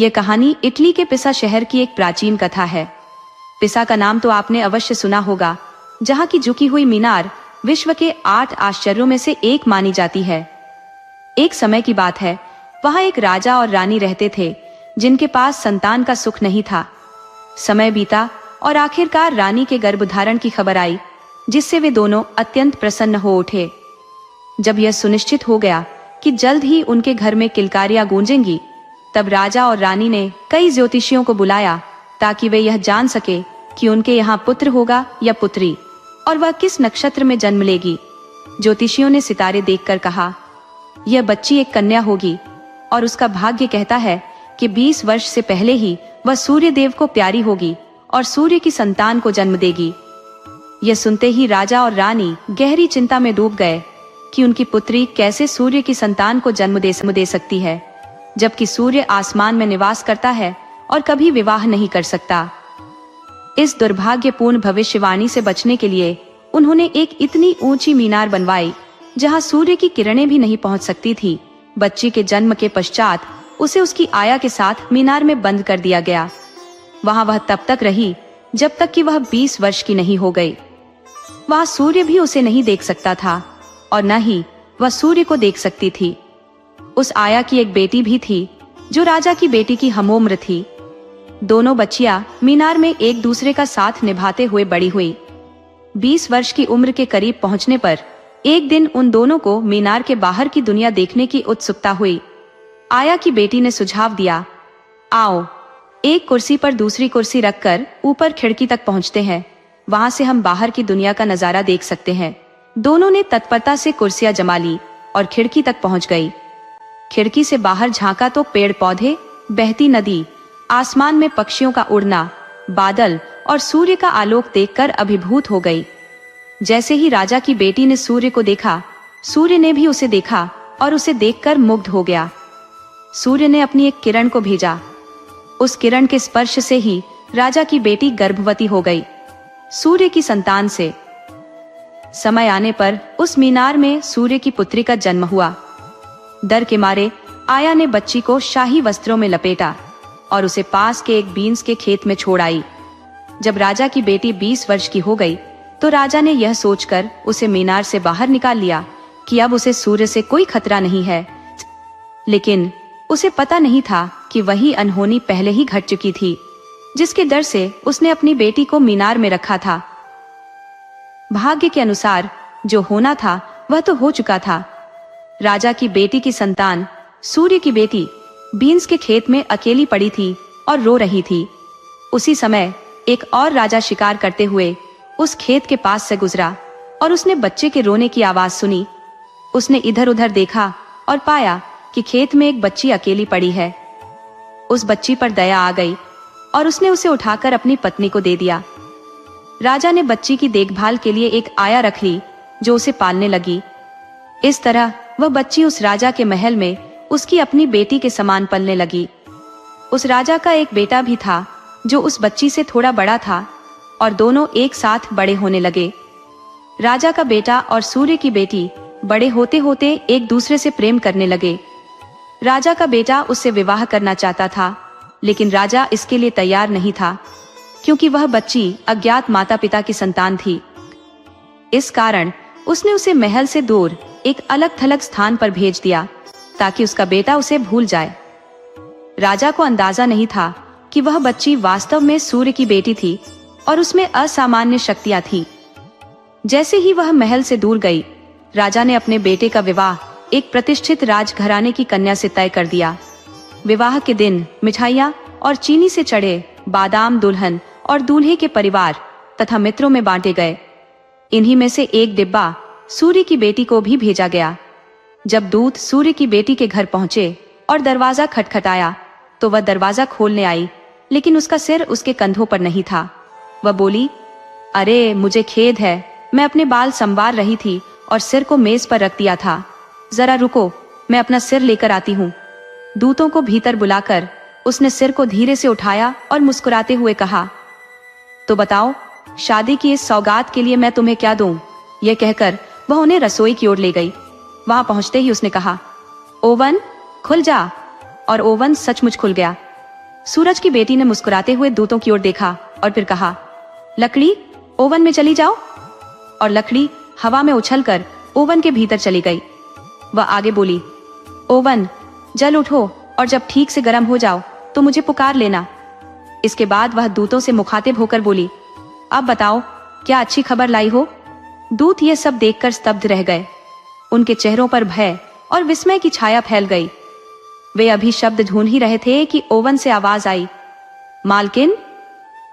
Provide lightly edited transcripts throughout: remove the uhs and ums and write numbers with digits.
यह कहानी इटली के पिसा शहर की एक प्राचीन कथा है। पिसा का नाम तो आपने अवश्य सुना होगा, जहाँ की झुकी हुई मीनार विश्व के 8 आश्चर्यों में से एक मानी जाती है। एक समय की बात है, वहाँ एक राजा और रानी रहते थे जिनके पास संतान का सुख नहीं था। समय बीता और आखिरकार रानी के गर्भधारण की खबर आई, जिससे वे दोनों अत्यंत प्रसन्न हो उठे। जब यह सुनिश्चित हो गया कि जल्द ही उनके घर में किलकारियां गूंजेंगी, तब राजा और रानी ने कई ज्योतिषियों को बुलाया ताकि वे यह जान सके कि उनके यहाँ पुत्र होगा या पुत्री, और वह किस नक्षत्र में जन्म लेगी। ज्योतिषियों ने सितारे देखकर कहा, यह बच्ची एक कन्या होगी और उसका भाग्य कहता है कि 20 वर्ष से पहले ही वह सूर्य देव को प्यारी होगी और सूर्य की संतान को जन्म देगी। यह सुनते ही राजा और रानी गहरी चिंता में डूब गए कि उनकी पुत्री कैसे सूर्य की संतान को जन्म दे सकती है, जबकि सूर्य आसमान में निवास करता है और कभी विवाह नहीं कर सकता। इस दुर्भाग्यपूर्ण भविष्यवाणी से बचने के लिए उन्होंने एक इतनी ऊंची मीनार बनवाई जहां सूर्य की किरणें भी नहीं पहुंच सकती थी। बच्ची के जन्म के पश्चात उसे उसकी आया के साथ मीनार में बंद कर दिया गया। वहां वह तब तक रही जब तक कि वह 20 वर्ष की नहीं हो गई। वहां सूर्य भी उसे नहीं देख सकता था और न ही वह सूर्य को देख सकती थी। उस आया की एक बेटी भी थी जो राजा की बेटी की हमउम्र थी। दोनों बच्चियां मीनार में एक दूसरे का साथ निभाते हुए बड़ी हुई। 20 वर्ष की उम्र के करीब पहुंचने पर एक दिन उन दोनों को मीनार के बाहर की दुनिया देखने की उत्सुकता हुई। आया की बेटी ने सुझाव दिया, आओ एक कुर्सी पर दूसरी कुर्सी रखकर ऊपर खिड़की तक पहुंचते हैं, वहां से हम बाहर की दुनिया का नजारा देख सकते हैं। दोनों ने तत्परता से कुर्सियां जमा ली और खिड़की तक पहुंच गई। खिड़की से बाहर झांका तो पेड़ पौधे, बहती नदी, आसमान में पक्षियों का उड़ना, बादल और सूर्य का आलोक देखकर अभिभूत हो गई। जैसे ही राजा की बेटी ने सूर्य को देखा, सूर्य ने भी उसे देखा और उसे देखकर मुग्ध हो गया। सूर्य ने अपनी एक किरण को भेजा। उस किरण के स्पर्श से ही राजा की बेटी गर्भवती हो गई, सूर्य की संतान से। समय आने पर उस मीनार में सूर्य की पुत्री का जन्म हुआ। डर के मारे आया ने बच्ची को शाही वस्त्रों में लपेटा और उसे पास के एक बीन्स के खेत में छोड़ आई। जब राजा की बेटी 20 वर्ष की हो गई तो राजा ने यह सोचकर उसे मीनार से बाहर निकाल लिया कि अब उसे सूर्य से कोई खतरा नहीं है। लेकिन उसे पता नहीं था कि वही अनहोनी पहले ही घट चुकी थी, जिसके डर से उसने अपनी बेटी को मीनार में रखा था। भाग्य के अनुसार जो होना था वह तो हो चुका था। राजा की बेटी की संतान, सूर्य की बेटी, बीन्स के खेत में अकेली पड़ी थी और रो रही थी। उसी समय एक और राजा शिकार करते हुए उस खेत के पास से गुजरा और उसने बच्चे के रोने की आवाज सुनी। उसने इधर उधर देखा और पाया कि खेत में एक बच्ची अकेली पड़ी है। उस बच्ची पर दया आ गई और उसने उसे उठाकर अपनी पत्नी को दे दिया। राजा ने बच्ची की देखभाल के लिए एक आया रख ली जो उसे पालने लगी। इस तरह वह बच्ची उस राजा के महल में उसकी अपनी बेटी के समान पलने लगी। उस राजा का एक बेटा भी था जो उस बच्ची से थोड़ा बड़ा था और दोनों एक साथ बड़े होने लगे। राजा का बेटा और सूर्य की बेटी बड़े होते होते एक दूसरे से प्रेम करने लगे। राजा का बेटा उससे विवाह करना चाहता था, लेकिन राजा इसके लिए तैयार नहीं था, क्योंकि वह बच्ची अज्ञात माता पिता की संतान थी। इस कारण उसने उसे महल से दूर एक अलग थलग स्थान पर भेज दिया ताकि उसका बेटा उसे भूल जाए। राजा को अंदाजा नहीं था कि वह बच्ची वास्तव में सूर्य की बेटी थी और उसमें असामान्य शक्तियां थी। जैसे ही वह महल से दूर गई, राजा ने अपने बेटे का विवाह एक प्रतिष्ठित राजघराने की कन्या से तय कर दिया। विवाह के दिन मिठाइयाँ और चीनी से चढ़े बादाम दुल्हन और दूल्हे के परिवार तथा मित्रों में बांटे गए। इन्हीं में से एक डिब्बा सूर्य की बेटी को भी भेजा गया। जब दूत सूर्य की बेटी के घर पहुंचे और दरवाजा खटखटाया तो वह दरवाजा खोलने आई, लेकिन उसका सिर उसके कंधों पर नहीं था। वह बोली, अरे मुझे खेद है, मैं अपने बाल संवार रही थी और सिर को मेज पर रख दिया था। जरा रुको, मैं अपना सिर लेकर आती हूँ। दूतों को भीतर बुलाकर उसने सिर को धीरे से उठाया और मुस्कुराते हुए कहा, तो बताओ, शादी की इस सौगात के लिए मैं तुम्हें क्या दूं? यह कहकर वह उन्हें रसोई की ओर ले गई। वहां पहुंचते ही उसने कहा, ओवन खुल जा। और ओवन सचमुच खुल गया। सूरज की बेटी ने मुस्कुराते हुए दूतों की ओर देखा और फिर कहा, लकड़ी ओवन में चली जाओ। और लकड़ी हवा में उछलकर ओवन के भीतर चली गई। वह आगे बोली, ओवन जल उठो और जब ठीक से गर्म हो जाओ तो मुझे पुकार लेना। इसके बाद वह दूतों से मुखातिब होकर बोली, अब बताओ क्या अच्छी खबर लाई हो। दूत ये सब देखकर स्तब्ध रह गए। उनके चेहरों पर भय और विस्मय की छाया फैल गई। वे अभी शब्द ढूंढ ही रहे थे कि ओवन से आवाज आई, मालकिन।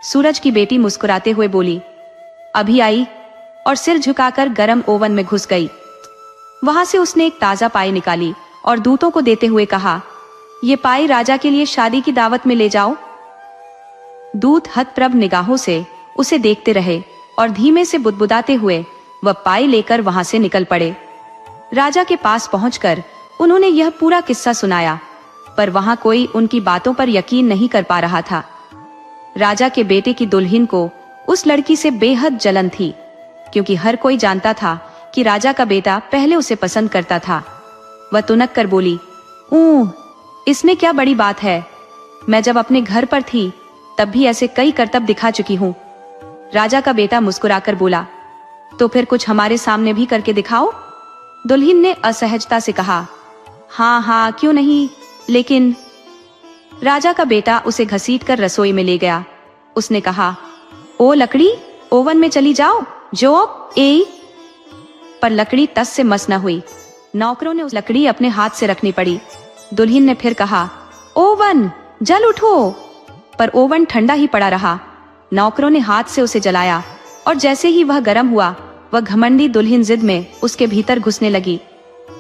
सूरज की बेटी मुस्कुराते हुए बोली, अभी आई, और सिर झुकाकर गर्म ओवन में घुस गई। वहां से उसने एक ताजा पाई निकाली और दूतों को देते हुए कहा, ये पाई राजा के लिए शादी की दावत में ले जाओ। दूत हतप्रभ निगाहों से उसे देखते रहे और धीमे से बुदबुदाते हुए वह पाई लेकर वहां से निकल पड़े। राजा के पास पहुंचकर उन्होंने यह पूरा किस्सा सुनाया, पर वहां कोई उनकी बातों पर यकीन नहीं कर पा रहा था। राजा के बेटे की दुल्हन को उस लड़की से बेहद जलन थी, क्योंकि हर कोई जानता था कि राजा का बेटा पहले उसे पसंद करता था। वह तुनक कर बोली, इसमें क्या बड़ी बात है। मैं जब अपने घर पर थी तब भी ऐसे कई करतब दिखा चुकी हूँ। राजा का बेटा मुस्कुराकर बोला, तो फिर कुछ हमारे सामने भी करके दिखाओ। दुल्हन ने असहजता से कहा, हाँ हाँ क्यों नहीं, लेकिन। राजा का बेटा उसे घसीटकर रसोई में ले गया। उसने कहा, ओ लकड़ी ओवन में चली जाओ, जो ए। पर लकड़ी तस से मस न हुई। नौकरों ने उस लकड़ी अपने हाथ से रखनी पड़ी। दुल्हन ने फिर कहा, ओवन जल उठो, पर ओवन ठंडा ही पड़ा रहा। नौकरों ने हाथ से उसे जलाया और जैसे ही वह गर्म हुआ, वह घमंडी दुल्हन जिद में उसके भीतर घुसने लगी,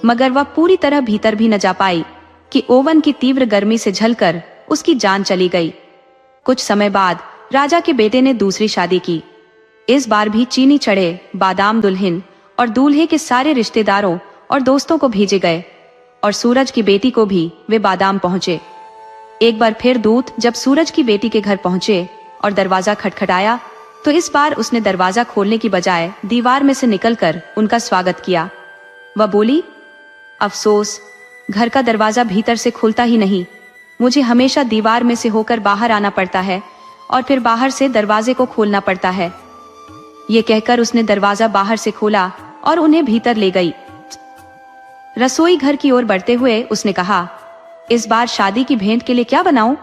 मगर वह पूरी तरह भीतर भी न जा पाई कि ओवन की तीव्र गर्मी से झलकर उसकी जान चली गई। कुछ समय बाद राजा के बेटे ने दूसरी शादी की। इस बार भी चीनी चढ़े बादाम दुल्हन और दूल्हे के सारे रिश्तेदारों और दोस्तों को भेजे गए, और सूरज की बेटी को भी वे बादाम पहुंचे। एक बार फिर दूत जब सूरज की बेटी के घर पहुंचे और दरवाजा खटखटाया, तो इस बार उसने दरवाजा खोलने की बजाय दीवार में से निकलकर उनका स्वागत किया। वह बोली, अफसोस, घर का दरवाजा भीतर से खुलता ही नहीं। मुझे हमेशा दीवार में से होकर बाहर आना पड़ता है और फिर बाहर से दरवाजे को खोलना पड़ता है। ये कहकर उसने दरवाजा बाहर से खोला और उन्हें भीतर ले गई। रसोई घर की ओर बढ़ते हुए उसने कहा, इस बार शादी की भेंट के लिए क्या बनाऊं?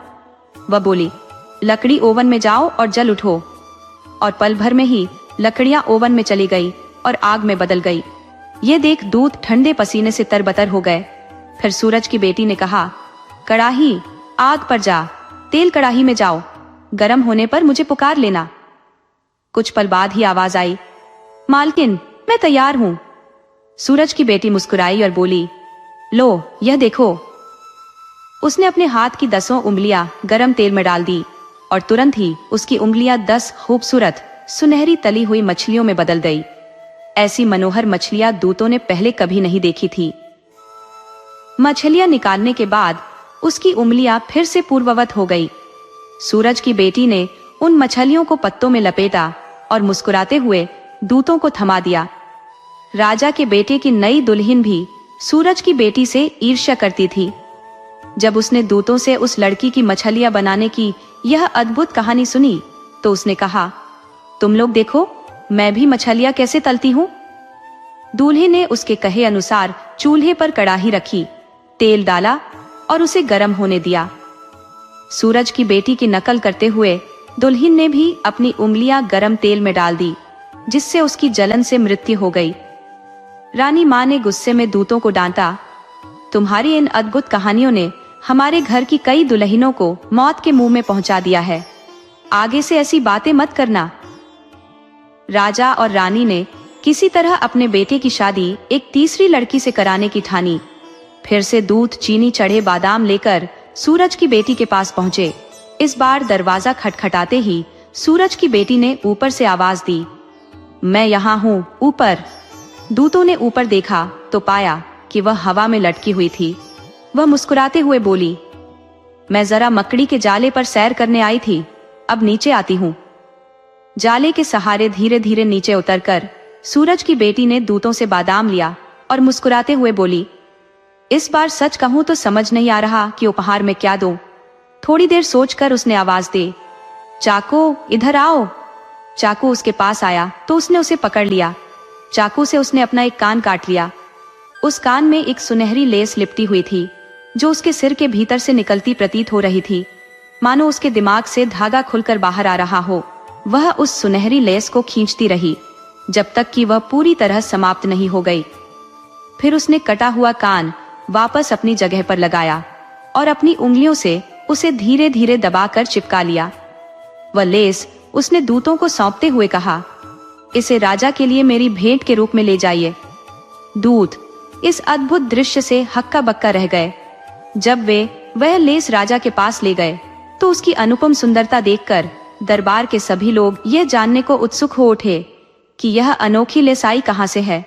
वह बोली, लकड़ी ओवन में जाओ और जल उठो। और पल भर में ही लकड़ियां ओवन में चली गई और आग में बदल गई। ये देख दूत ठंडे पसीने से तरबतर हो गए। फिर सूरज की बेटी ने कहा, कड़ाही आग पर जा, तेल कड़ाही में जाओ, गर्म होने पर मुझे पुकार लेना। कुछ पल बाद ही आवाज आई, मालकिन मैं तैयार हूं। सूरज की बेटी मुस्कुराई और बोली, लो यह देखो। उसने अपने हाथ की 10 उंगलियां गरम तेल में डाल दी और तुरंत ही उसकी उंगलियां 10 खूबसूरत सुनहरी तली हुई मछलियों में बदल गई। ऐसी मनोहर मछलियां दूतों ने पहले कभी नहीं देखी थी। मछलियां निकालने के बाद उसकी उंगलियां फिर से पूर्ववत हो गई। सूरज की बेटी ने उन मछलियों को पत्तों में लपेटा और मुस्कुराते हुए दूतों को थमा दिया। राजा के बेटे की नई दुल्हन भी सूरज की बेटी से ईर्ष्या करती थी। जब उसने दूतों से उस लड़की की मछलियां बनाने की यह अद्भुत कहानी सुनी, तो उसने कहा, तुम लोग देखो मैं भी मछलियां कैसे तलती हूँ। दूल्हे ने उसके कहे अनुसार चूल्हे पर कड़ाही रखी, तेल डाला और उसे गर्म होने दिया। सूरज की बेटी की नकल करते हुए दुल्हन ने भी अपनी उंगलियां गर्म तेल में डाल दी, जिससे उसकी जलन से मृत्यु हो गई। रानी मां ने गुस्से में दूतों को डांटा, तुम्हारी इन अद्भुत कहानियों ने हमारे घर की कई दुल्हनों को मौत के मुंह में पहुंचा दिया है। आगे से ऐसी बातें मत करना। राजा और रानी ने किसी तरह अपने बेटे की शादी एक तीसरी लड़की से कराने की ठानी। फिर से दूत चीनी चढ़े बादाम लेकर सूरज की बेटी के पास पहुंचे। इस बार दरवाजा खटखटाते ही सूरज की बेटी ने ऊपर से आवाज दी, मैं यहाँ हूँ ऊपर। दूतों ने ऊपर देखा तो पाया कि वह हवा में लटकी हुई थी। वह मुस्कुराते हुए बोली, मैं जरा मकड़ी के जाले पर सैर करने आई थी, अब नीचे आती हूँ। जाले के सहारे धीरे धीरे नीचे उतरकर सूरज की बेटी ने दूतों से बादाम लिया और मुस्कुराते हुए बोली, इस बार सच कहूं तो समझ नहीं आ रहा कि उपहार में क्या दूं। थोड़ी देर सोचकर उसने आवाज दी, चाकू इधर आओ। चाकू उसके पास आया तो उसने उसे पकड़ लिया। चाकू से उसने अपना एक कान काट लिया। उस कान में एक सुनहरी लेस लिपटी हुई थी जो उसके सिर के भीतर से निकलती प्रतीत हो रही थी, मानो उसके दिमाग से धागा खुलकर बाहर आ रहा हो। वह उस सुनहरी लेस को खींचती रही जब तक कि वह पूरी तरह समाप्त नहीं हो गई। फिर उसने कटा हुआ कान वापस अपनी जगह पर लगाया और अपनी उंगलियों से उसे धीरे धीरे दबाकर चिपका लिया। वह लेस उसने दूतों को सौंपते हुए कहा, इसे राजा के लिए मेरी भेंट के रूप में ले जाइए। दूत इस अद्भुत दृश्य से हक्का बक्का रह गए। जब वे वह लेस राजा के पास ले गए तो उसकी अनुपम सुंदरता देखकर दरबार के सभी लोग यह जानने को उत्सुक हो उठे कि यह अनोखी लेस आई कहां से है।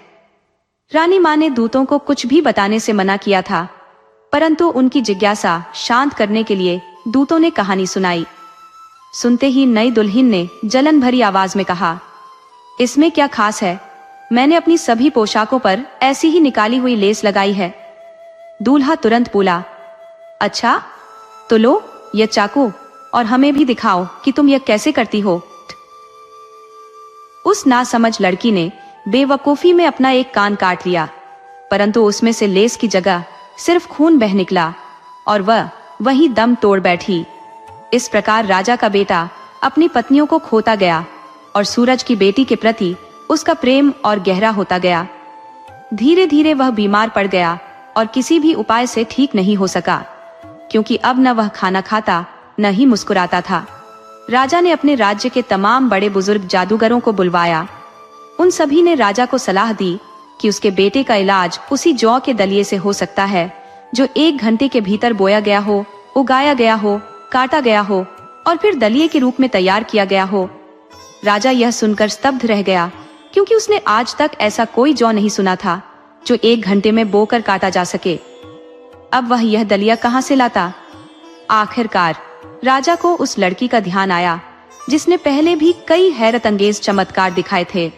रानी मां ने दूतों को कुछ भी बताने से मना किया था, परंतु उनकी जिज्ञासा शांत करने के लिए दूतों ने कहानी सुनाई। सुनते ही नई दुल्हन ने जलन भरी आवाज में कहा, इसमें क्या खास है? मैंने अपनी सभी पोशाकों पर ऐसी ही निकाली हुई लेस लगाई है। दूल्हा तुरंत बोला, अच्छा तो लो यह चाकू और हमें भी दिखाओ कि तुम यह कैसे करती हो। उस नासमझ लड़की ने बेवकूफी में अपना एक कान काट लिया, परंतु उसमें से लेस की जगह सिर्फ खून बह निकला और वह वहीं दम तोड़ बैठी। इस प्रकार राजा का बेटा अपनी पत्नियों को खोता गया और सूरज की बेटी के प्रति उसका प्रेम और गहरा होता गया। धीरे धीरे वह बीमार पड़ गया और किसी भी उपाय से ठीक नहीं हो सका, क्योंकि अब न वह खाना खाता न ही मुस्कुराता था। राजा ने अपने राज्य के तमाम बड़े बुजुर्ग जादूगरों को बुलवाया। उन सभी ने राजा को सलाह दी कि उसके बेटे का इलाज उसी जौ के दलिये से हो सकता है जो 1 घंटे के भीतर बोया गया हो, उगाया गया हो, काटा गया हो और फिर दलिये के रूप में तैयार किया गया हो। राजा यह सुनकर स्तब्ध रह गया, क्योंकि उसने आज तक ऐसा कोई जौ नहीं सुना था जो 1 घंटे में बोकर काटा जा सके। अब वह यह दलिया कहां से लाता? आखिरकार राजा को उस लड़की का ध्यान आया जिसने पहले भी कई हैरत अंगेज चमत्कार दिखाए थे।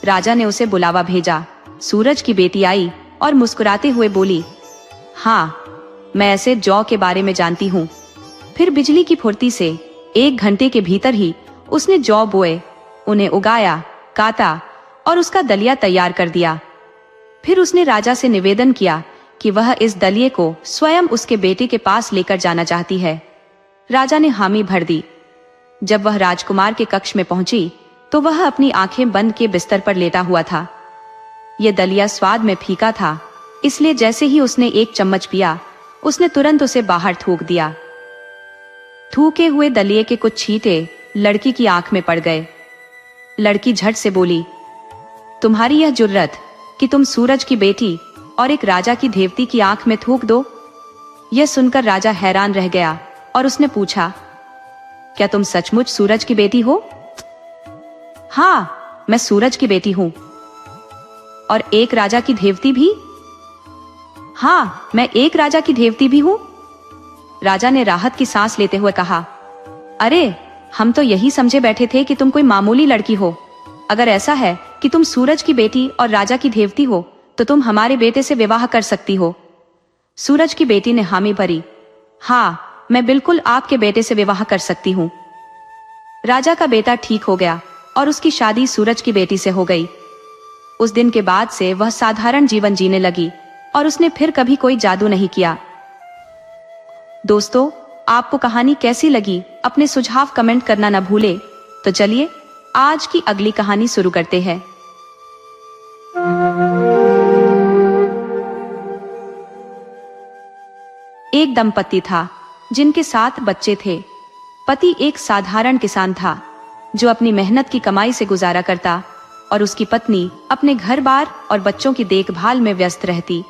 राजा ने उसे बुलावा भेजा। सूरज की बेटी आई और मुस्कुराते हुए बोली, हाँ मैं ऐसे जौ के बारे में जानती हूँ। फिर बिजली की फुर्ती से 1 घंटे के भीतर ही उसने जौ बोए, उन्हें उगाया, काटा और उसका दलिया तैयार कर दिया। फिर उसने राजा से निवेदन किया कि वह इस दलिये को स्वयं उसके बेटे के पास लेकर जाना चाहती है। राजा ने हामी भर दी। जब वह राजकुमार के कक्ष में पहुंची तो वह अपनी आंखें बंद के बिस्तर पर लेटा हुआ था। यह दलिया स्वाद में फीका था, इसलिए जैसे ही उसने 1 चम्मच पिया उसने तुरंत उसे बाहर थूक दिया। थूके हुए दलिये के कुछ छींटे लड़की की आंख में पड़ गए। लड़की झट से बोली, तुम्हारी यह जुर्रत कि तुम सूरज की बेटी और एक राजा की देवती की आंख में थूक दो। यह सुनकर राजा हैरान रह गया और उसने पूछा, क्या तुम सचमुच सूरज की बेटी हो? हाँ मैं सूरज की बेटी हूं। और एक राजा की देवती भी? हाँ मैं एक राजा की देवती भी हूं। राजा ने राहत की सांस लेते हुए कहा, अरे हम तो यही समझे बैठे थे कि तुम कोई मामूली लड़की हो। अगर ऐसा है कि तुम सूरज की बेटी और राजा की देवती हो तो तुम हमारे बेटे से विवाह कर सकती हो। सूरज की बेटी ने हामी भरी, हाँ मैं बिल्कुल आपके बेटे से विवाह कर सकती हूँ। राजा का बेटा ठीक हो गया और उसकी शादी सूरज की बेटी से हो गई। उस दिन के बाद से वह साधारण जीवन जीने लगी और उसने फिर कभी कोई जादू नहीं किया। दोस्तों, आपको कहानी कैसी लगी अपने सुझाव कमेंट करना न भूले। तो चलिए आज की अगली कहानी शुरू करते हैं। एक दंपति था जिनके 7 बच्चे थे। पति एक साधारण किसान था जो अपनी मेहनत की कमाई से गुजारा करता और उसकी पत्नी अपने घर बार और बच्चों की देखभाल में व्यस्त रहती।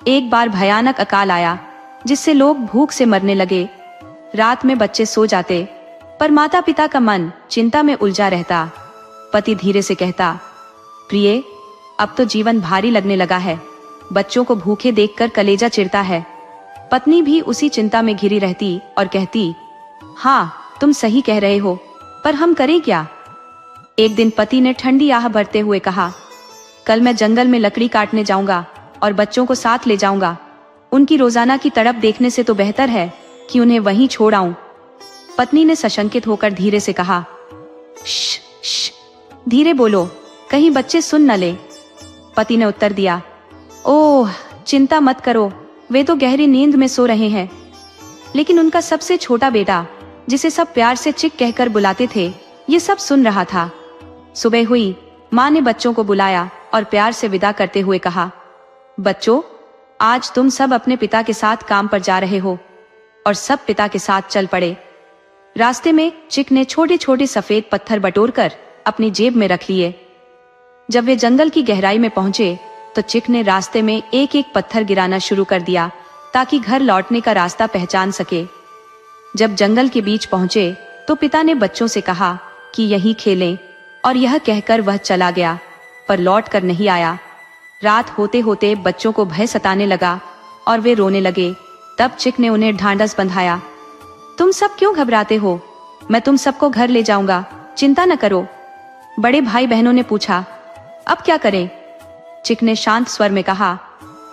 एक बार भयानक अकाल आया जिससे लोग भूख से मरने लगे। रात में बच्चे सो जाते पर माता पिता का मन चिंता में उलझा रहता। पति धीरे से कहता, प्रिय अब तो जीवन भारी लगने लगा है, बच्चों को भूखे देखकर कलेजा चिरता है। पत्नी भी उसी चिंता में घिरी रहती और कहती, हाँ तुम सही कह रहे हो, पर हम करें क्या? एक दिन पति ने ठंडी आह भरते हुए कहा, कल मैं जंगल में लकड़ी काटने जाऊंगा और बच्चों को साथ ले जाऊंगा। उनकी रोजाना की तड़प देखने से तो बेहतर है कि उन्हें वहीं छोड़ आऊं। पत्नी ने सशंकित होकर धीरे से कहा, श्श, धीरे बोलो, कहीं बच्चे सुन न ले। पति ने उत्तर दिया, ओह चिंता मत करो, वे तो गहरी नींद में सो रहे हैं। लेकिन उनका सबसे छोटा बेटा, जिसे सब प्यार से चिक कहकर बुलाते थे, ये सब सुन रहा था। सुबह हुई, माँ ने बच्चों को बुलाया और प्यार से विदा करते हुए कहा, बच्चों, आज तुम सब अपने पिता के साथ काम पर जा रहे हो। और सब पिता के साथ चल पड़े। रास्ते में चिक ने छोटे छोटे सफेद पत्थर बटोरकर अपनी जेब में रख लिए। जब वे जंगल की गहराई में पहुंचे तो चिक ने रास्ते में एक एक पत्थर गिराना शुरू कर दिया ताकि घर लौटने का रास्ता पहचान सके। जब जंगल के बीच पहुंचे तो पिता ने बच्चों से कहा कि यहीं खेलें, और यह कहकर वह चला गया, पर लौट कर नहीं आया। रात होते होते बच्चों को भय सताने लगा और वे रोने लगे। तब चिक ने उन्हें ढांढस बंधाया, तुम सब क्यों घबराते हो? मैं तुम सबको घर ले जाऊंगा, चिंता न करो। बड़े भाई बहनों ने पूछा, अब क्या करें? चिक ने शांत स्वर में कहा,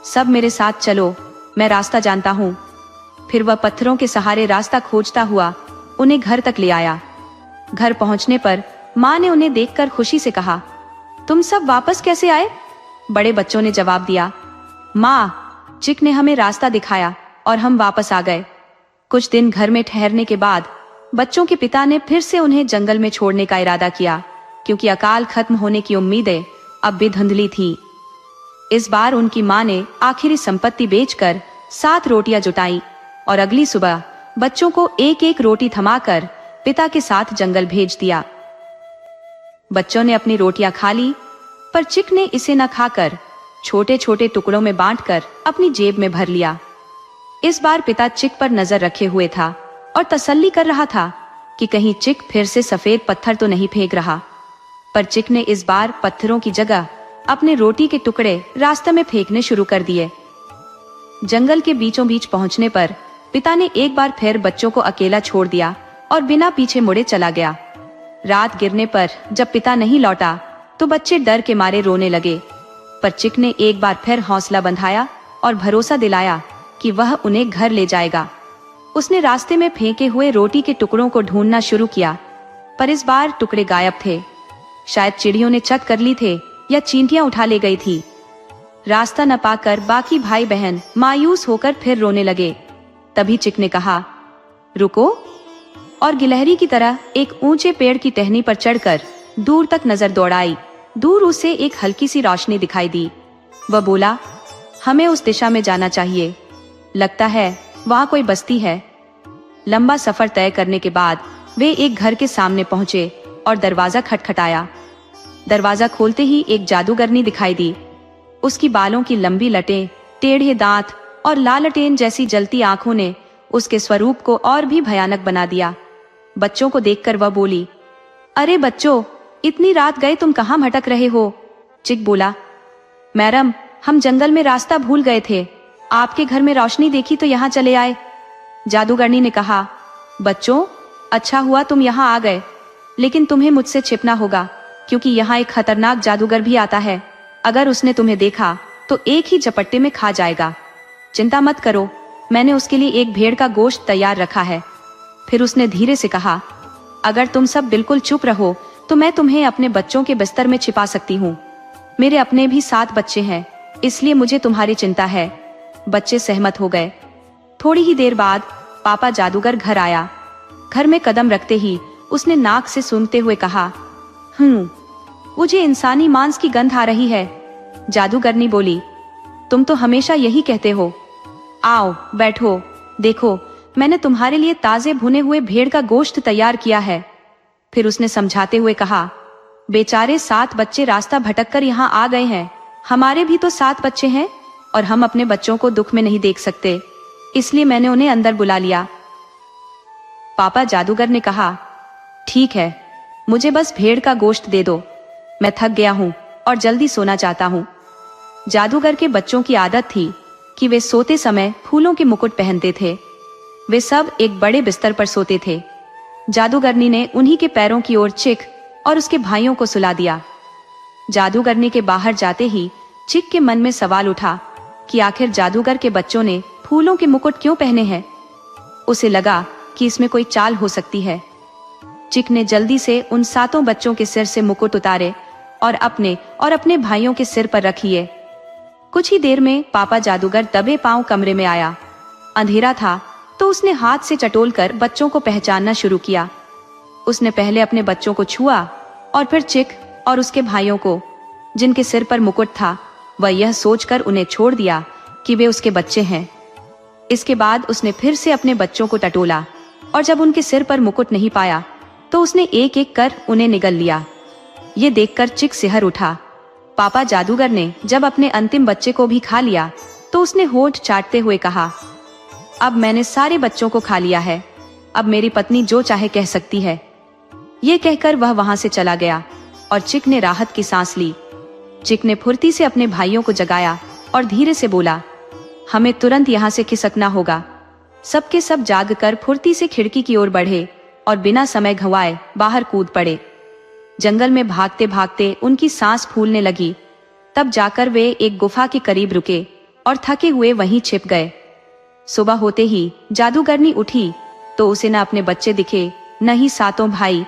सब मेरे साथ चलो, मैं रास्ता जानता हूँ। फिर वह पत्थरों के सहारे रास्ता खोजता हुआ उन्हें घर तक ले आया। घर पहुंचने पर माँ ने उन्हें देखकर खुशी से कहा, तुम सब वापस कैसे आए? बड़े बच्चों ने जवाब दिया, माँ, चिक ने हमें रास्ता दिखाया और हम वापस आ गए। कुछ दिन घर में ठहरने के बाद बच्चों के पिता ने फिर से उन्हें जंगल में छोड़ने का इरादा किया, क्योंकि अकाल खत्म होने की उम्मीदें अब भी धुंधली थी। इस बार उनकी माँ ने आखिरी संपत्ति बेचकर 7 रोटियां जुटाई और अगली सुबह बच्चों को एक एक रोटी थमाकर पिता के साथ जंगल भेज दिया। बच्चों ने अपनी रोटियां खा ली, पर चिक ने इसे न खाकर छोटे छोटे टुकड़ों में बांटकर अपनी जेब में भर लिया। इस बार पिता चिक पर नजर रखे हुए था और तसल्ली कर रहा था कि कहीं चिक फिर से सफेद पत्थर तो नहीं फेंक रहा। पर चिक ने इस बार पत्थरों की जगह अपने रोटी के टुकड़े रास्ते में फेंकने शुरू कर दिए। जंगल के बीचों बीच पहुंचने पर पिता ने एक बार फिर बच्चों को अकेला छोड़ दिया और बिना पीछे मुड़े चला गया। रात गिरने पर जब पिता नहीं लौटा तो बच्चे डर के मारे रोने लगे, पर चिक ने एक बार फिर हौसला बंधाया और भरोसा दिलाया कि वह उन्हें घर ले जाएगा। उसने रास्ते में फेंके हुए रोटी के टुकड़ों को ढूंढना शुरू किया, पर इस बार टुकड़े गायब थे। शायद चिड़ियों ने चट कर ली थे या चींटियां उठा ले गई थी। रास्ता न पाकर बाकी भाई बहन मायूस होकर फिर रोने लगे। तभी चिक ने कहा, रुको, और गिलहरी की तरह एक ऊंचे पेड़ की टहनी पर चढ़कर दूर तक नजर दौड़ाई। दूर उसे एक हल्की सी रोशनी दिखाई दी। वह बोला, हमें उस दिशा में जाना चाहिए, लगता है वहां कोई बस्ती है। लंबा सफर तय करने के बाद वे एक घर के सामने पहुंचे और दरवाजा खटखटाया। दरवाजा खोलते ही एक जादूगरनी दिखाई दी। उसकी बालों की लंबी लटें, टेढ़े दांत और लालटेन जैसी जलती आंखों ने उसके स्वरूप को और भी भयानक बना दिया। बच्चों को देखकर वह बोली, अरे बच्चों, इतनी रात गए तुम कहाँ भटक रहे हो? चिक बोला, मैडम, हम जंगल में रास्ता भूल गए थे, आपके घर में रोशनी देखी तो यहाँ चले आए। जादूगरनी ने कहा, बच्चों, अच्छा हुआ तुम यहाँ आ गए, लेकिन तुम्हें मुझसे छिपना होगा, क्योंकि यहाँ एक खतरनाक जादूगर भी आता है। अगर उसने तुम्हें देखा तो एक ही झपट्टे में खा जाएगा। चिंता मत करो, मैंने उसके लिए एक भेड़ का गोश्त तैयार रखा है। फिर उसने धीरे से कहा, अगर तुम सब बिल्कुल चुप रहो तो मैं तुम्हें अपने बच्चों के बिस्तर में छिपा सकती हूँ। मेरे अपने भी 7 बच्चे हैं, इसलिए मुझे तुम्हारी चिंता है। बच्चे सहमत हो गए। थोड़ी ही देर बाद पापा जादूगर घर आया। घर में कदम रखते ही उसने नाक से सूंघते हुए कहा, मुझे इंसानी मांस की गंध आ रही है। जादूगरनी बोली, तुम तो हमेशा यही कहते हो। आओ बैठो, देखो मैंने तुम्हारे लिए ताजे भुने हुए भेड़ का गोश्त तैयार किया है। फिर उसने समझाते हुए कहा, बेचारे 7 बच्चे रास्ता भटककर यहाँ आ गए हैं। हमारे भी तो 7 बच्चे हैं और हम अपने बच्चों को दुख में नहीं देख सकते, इसलिए मैंने उन्हें अंदर बुला लिया। पापा जादूगर ने कहा, ठीक है, मुझे बस भेड़ का गोश्त दे दो, मैं थक गया हूँ और जल्दी सोना चाहता हूँ। जादूगर के बच्चों की आदत थी कि वे सोते समय फूलों के मुकुट पहनते थे। वे सब एक बड़े बिस्तर पर सोते थे। जादूगरनी ने उन्हीं के पैरों की ओर चिक और उसके भाइयों को सुला दिया। जादूगरनी के बाहर जाते ही चिक के मन में सवाल उठा कि आखिर जादूगर के बच्चों ने फूलों के मुकुट क्यों पहने हैं। उसे लगा कि इसमें कोई चाल हो सकती है। चिक ने जल्दी से उन 7 बच्चों के सिर से मुकुट उतारे और अपने भाइयों के सिर पर रख लिए। कुछ ही देर में पापा जादूगर दबे पांव कमरे में आया। अंधेरा था तो उसने हाथ से चटोलकर बच्चों को पहचानना शुरू किया। उसने पहले अपने बच्चों को छुआ और फिर चिक और उसके भाइयों को, जिनके सिर पर मुकुट था। वह यह सोचकर उन्हें छोड़ दिया कि वे उसके बच्चे हैं। इसके बाद उसने फिर से अपने बच्चों को टटोला और जब उनके सिर पर मुकुट नहीं पाया तो उसने एक एक कर उन्हें निगल लिया। ये देखकर चिक सिहर उठा। पापा जादूगर ने जब अपने अंतिम बच्चे को भी खा लिया तो उसने होठ चाटते हुए कहा, अब मैंने सारे बच्चों को खा लिया है, अब मेरी पत्नी जो चाहे कह सकती है। ये कहकर वह वहां से चला गया और चिक ने राहत की सांस ली। चिक ने फुर्ती से अपने भाइयों को जगाया और धीरे से बोला, हमें तुरंत यहाँ से खिसकना होगा। सबके सब जागकर फुर्ती से खिड़की की ओर बढ़े और बिना समय गंवाए बाहर कूद पड़े। जंगल में भागते भागते उनकी सांस फूलने लगी। तब जाकर वे एक गुफा के करीब रुके और थके हुए वहीं छिप गए। सुबह होते ही जादूगरनी उठी तो उसे न अपने बच्चे दिखे न ही 7 भाई।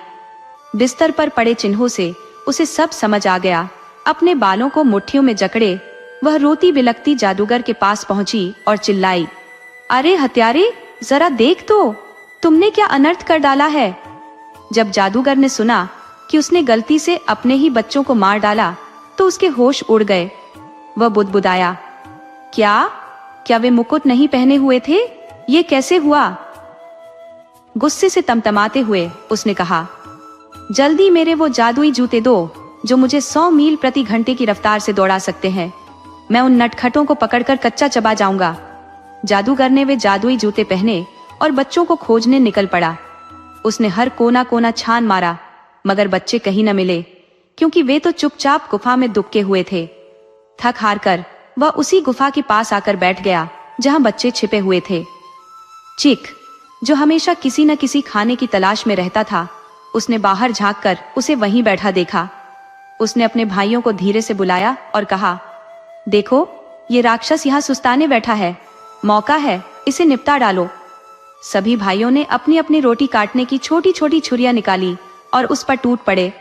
बिस्तर पर पड़े चिन्हों से उसे सब समझ आ गया। अपने बालों को मुट्ठियों में जकड़े वह रोती बिलखती जादूगर के पास पहुंची और चिल्लाई, अरे हत्यारे, जरा देख तो, तुमने क्या अनर्थ कर डाला है। जब जादूगर ने सुना कि उसने गलती से अपने ही बच्चों को मार डाला तो उसके होश उड़ गए। वह बुदबुदाया, क्या वे मुकुट नहीं पहने हुए थे? ये कैसे हुआ? गुस्से से तमतमाते हुए उसने कहा, जल्दी मेरे वो जादुई जूते दो जो मुझे 100 मील प्रति घंटे की रफ्तार से दौड़ा सकते हैं। मैं उन नटखटों को पकड़कर कच्चा चबा जाऊंगा। जादूगर ने वे जादुई जूते पहने और बच्चों को खोजने निकल पड़ा। उसने हर कोना कोना छान मारा मगर बच्चे कहीं न मिले, क्योंकि वे तो चुपचाप गुफा में दुबके हुए थे। थक हार कर वह उसी गुफा के पास आकर बैठ गया जहां बच्चे छिपे हुए थे। चिक, जो हमेशा किसी न किसी खाने की तलाश में रहता था, उसने बाहर झांककर उसे वहीं बैठा देखा। उसने अपने भाइयों को धीरे से बुलाया और कहा, देखो, ये राक्षस यहाँ सुस्ताने बैठा है, मौका है, इसे निपटा डालो। सभी भाइयों ने अपनी अपनी रोटी काटने की छोटी छोटी छुरियां निकाली और उस पर टूट पड़े।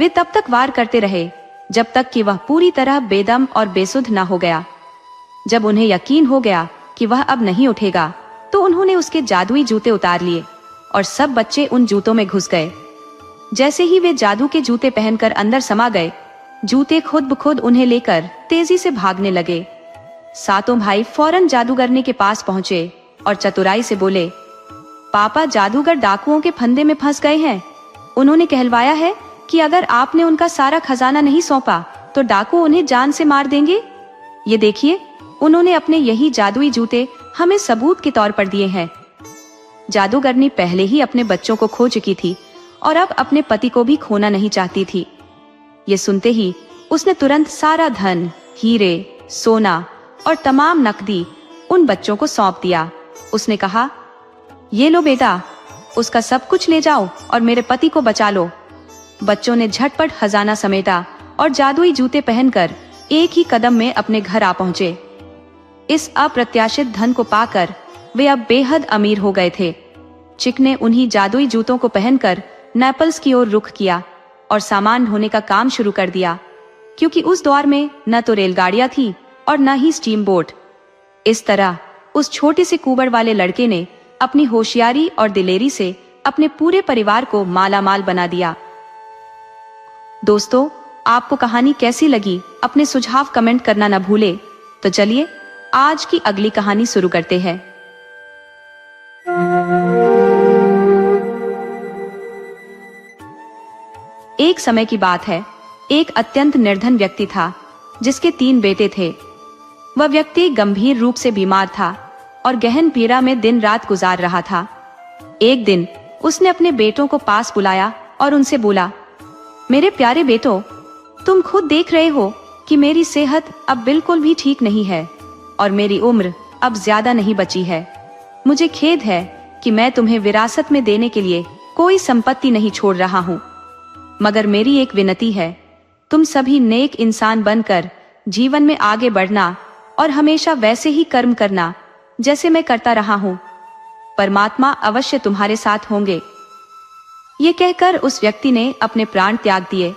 वे तब तक वार करते रहे जब तक कि वह पूरी तरह बेदम और बेसुध न हो गया। जब उन्हें यकीन हो गया कि वह अब नहीं उठेगा तो उन्होंने उसके जादुई जूते उतार लिए और सब बच्चे उन जूतों में घुस गए। जैसे ही वे जादू के जूते पहनकर अंदर समा गए, जूते खुद ब खुद उन्हें लेकर तेजी से भागने लगे। 7 भाई फौरन जादूगरनी के पास पहुंचे और चतुराई से बोले, पापा जादूगर डाकुओं के फंदे में फंस गए हैं। उन्होंने कहलवाया है कि अगर आपने उनका सारा खजाना नहीं सौंपा तो डाकू उन्हें जान से मार देंगे। ये देखिए, उन्होंने अपने यही जादुई जूते हमें सबूत के तौर पर दिए हैं। जादूगरनी पहले ही अपने बच्चों को खो चुकी थी और अब अपने पति को भी खोना नहीं चाहती थी। ये सुनते ही उसने तुरंत सारा धन, हीरे, सोना और तमाम नकदी उन बच्चों को सौंप दिया। उसने कहा, ये लो बेटा, उसका सब कुछ ले जाओ और मेरे पति को बचा लो। बच्चों ने झटपट खजाना समेटा और जादुई जूते पहनकर एक ही कदम में अपने घर आ पहुंचे। इस अप्रत्याशित धन को पाकर वे अब बेहद अमीर हो गए थे। चिक ने उन्हीं जादुई जूतों को पहनकर नेपल्स की ओर रुख किया और सामान ढोने का काम शुरू कर दिया, क्योंकि उस दौर में न तो रेलगाड़ियां थी और न ही स्टीम बोट। इस तरह उस छोटे से कुबड़ वाले लड़के ने अपनी होशियारी और दिलेरी से अपने पूरे परिवार को मालामाल बना दिया। दोस्तों, आपको कहानी कैसी लगी? अपने सुझाव कमेंट करना न भूले। तो चलिए आज की अगली कहानी शुरू करते हैं। एक समय की बात है, एक अत्यंत निर्धन व्यक्ति था जिसके 3 बेटे थे। वह व्यक्ति गंभीर रूप से बीमार था और गहन पीड़ा में दिन रात गुजार रहा था। एक दिन उसने अपने बेटों को पास बुलाया और उनसे बोला, मेरे प्यारे बेटों, तुम खुद देख रहे हो कि मेरी सेहत अब बिल्कुल भी ठीक नहीं है और मेरी उम्र अब ज्यादा नहीं बची है। मुझे खेद है कि मैं तुम्हें विरासत में देने के लिए कोई संपत्ति नहीं छोड़ रहा हूँ, मगर मेरी एक विनती है, तुम सभी नेक इंसान बनकर जीवन में आगे बढ़ना और हमेशा वैसे ही कर्म करना जैसे मैं करता रहा हूँ। परमात्मा अवश्य तुम्हारे साथ होंगे। ये कहकर उस व्यक्ति ने अपने प्राण त्याग दिए।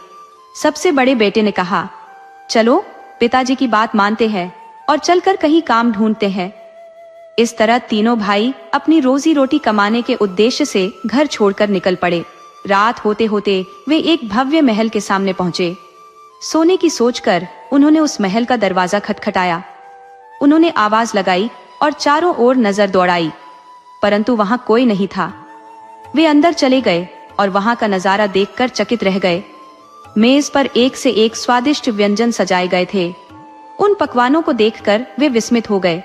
सबसे बड़े बेटे ने कहा, चलो पिताजी की बात मानते हैं और चलकर कहीं काम ढूंढते हैं। इस तरह तीनों भाई अपनी रोजी रोटी कमाने के उद्देश्य से घर छोड़कर निकल पड़े। रात होते होते वे एक भव्य महल के सामने पहुंचे। सोने की सोचकर उन्होंने उस महल का दरवाजा खटखटाया। उन्होंने आवाज लगाई और चारों ओर नजर दौड़ाई, परंतु वहां कोई नहीं था। वे अंदर चले गए और वहां का नजारा देखकर चकित रह गए। मेज पर एक से एक स्वादिष्ट व्यंजन सजाए गए थे। उन पकवानों को देखकर वे विस्मित हो गए,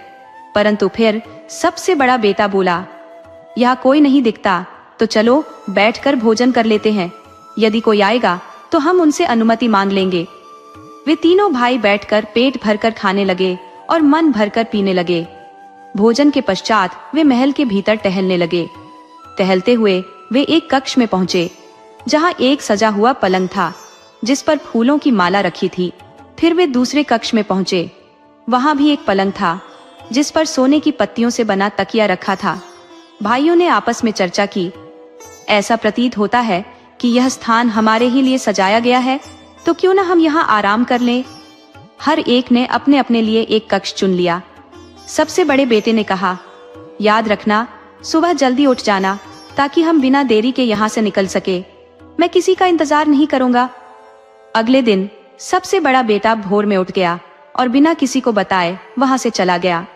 परंतु फिर सबसे बड़ा बेटा बोला, यहाँ कोई नहीं दिखता, तो चलो बैठकर भोजन कर लेते हैं। यदि कोई आएगा तो हम उनसे अनुमति मांग लेंगे। वे तीनों भाई बैठकर पेट भरकर खाने लगे और मन भरकर पीने लगे। भोजन के पश्चात वे महल के भीतर टहलने लगे। टहलते हुए वे एक कक्ष में पहुंचे, जहां एक सजा हुआ पलंग था जिस पर फूलों की माला रखी थी। फिर वे दूसरे कक्ष में पहुंचे। वहां भी एक पलंग था जिस पर सोने की पत्तियों से बना तकिया रखा था। भाइयों ने आपस में चर्चा की, ऐसा प्रतीत होता है कि यह स्थान हमारे ही लिए सजाया गया है, तो क्यों न हम यहाँ आराम कर लें। हर एक ने अपने अपने लिए एक कक्ष चुन लिया। सबसे बड़े बेटे ने कहा, याद रखना सुबह जल्दी उठ जाना ताकि हम बिना देरी के यहाँ से निकल सके। मैं किसी का इंतजार नहीं करूंगा। अगले दिन सबसे बड़ा बेटा भोर में उठ गया और बिना किसी को बताए वहां से चला गया।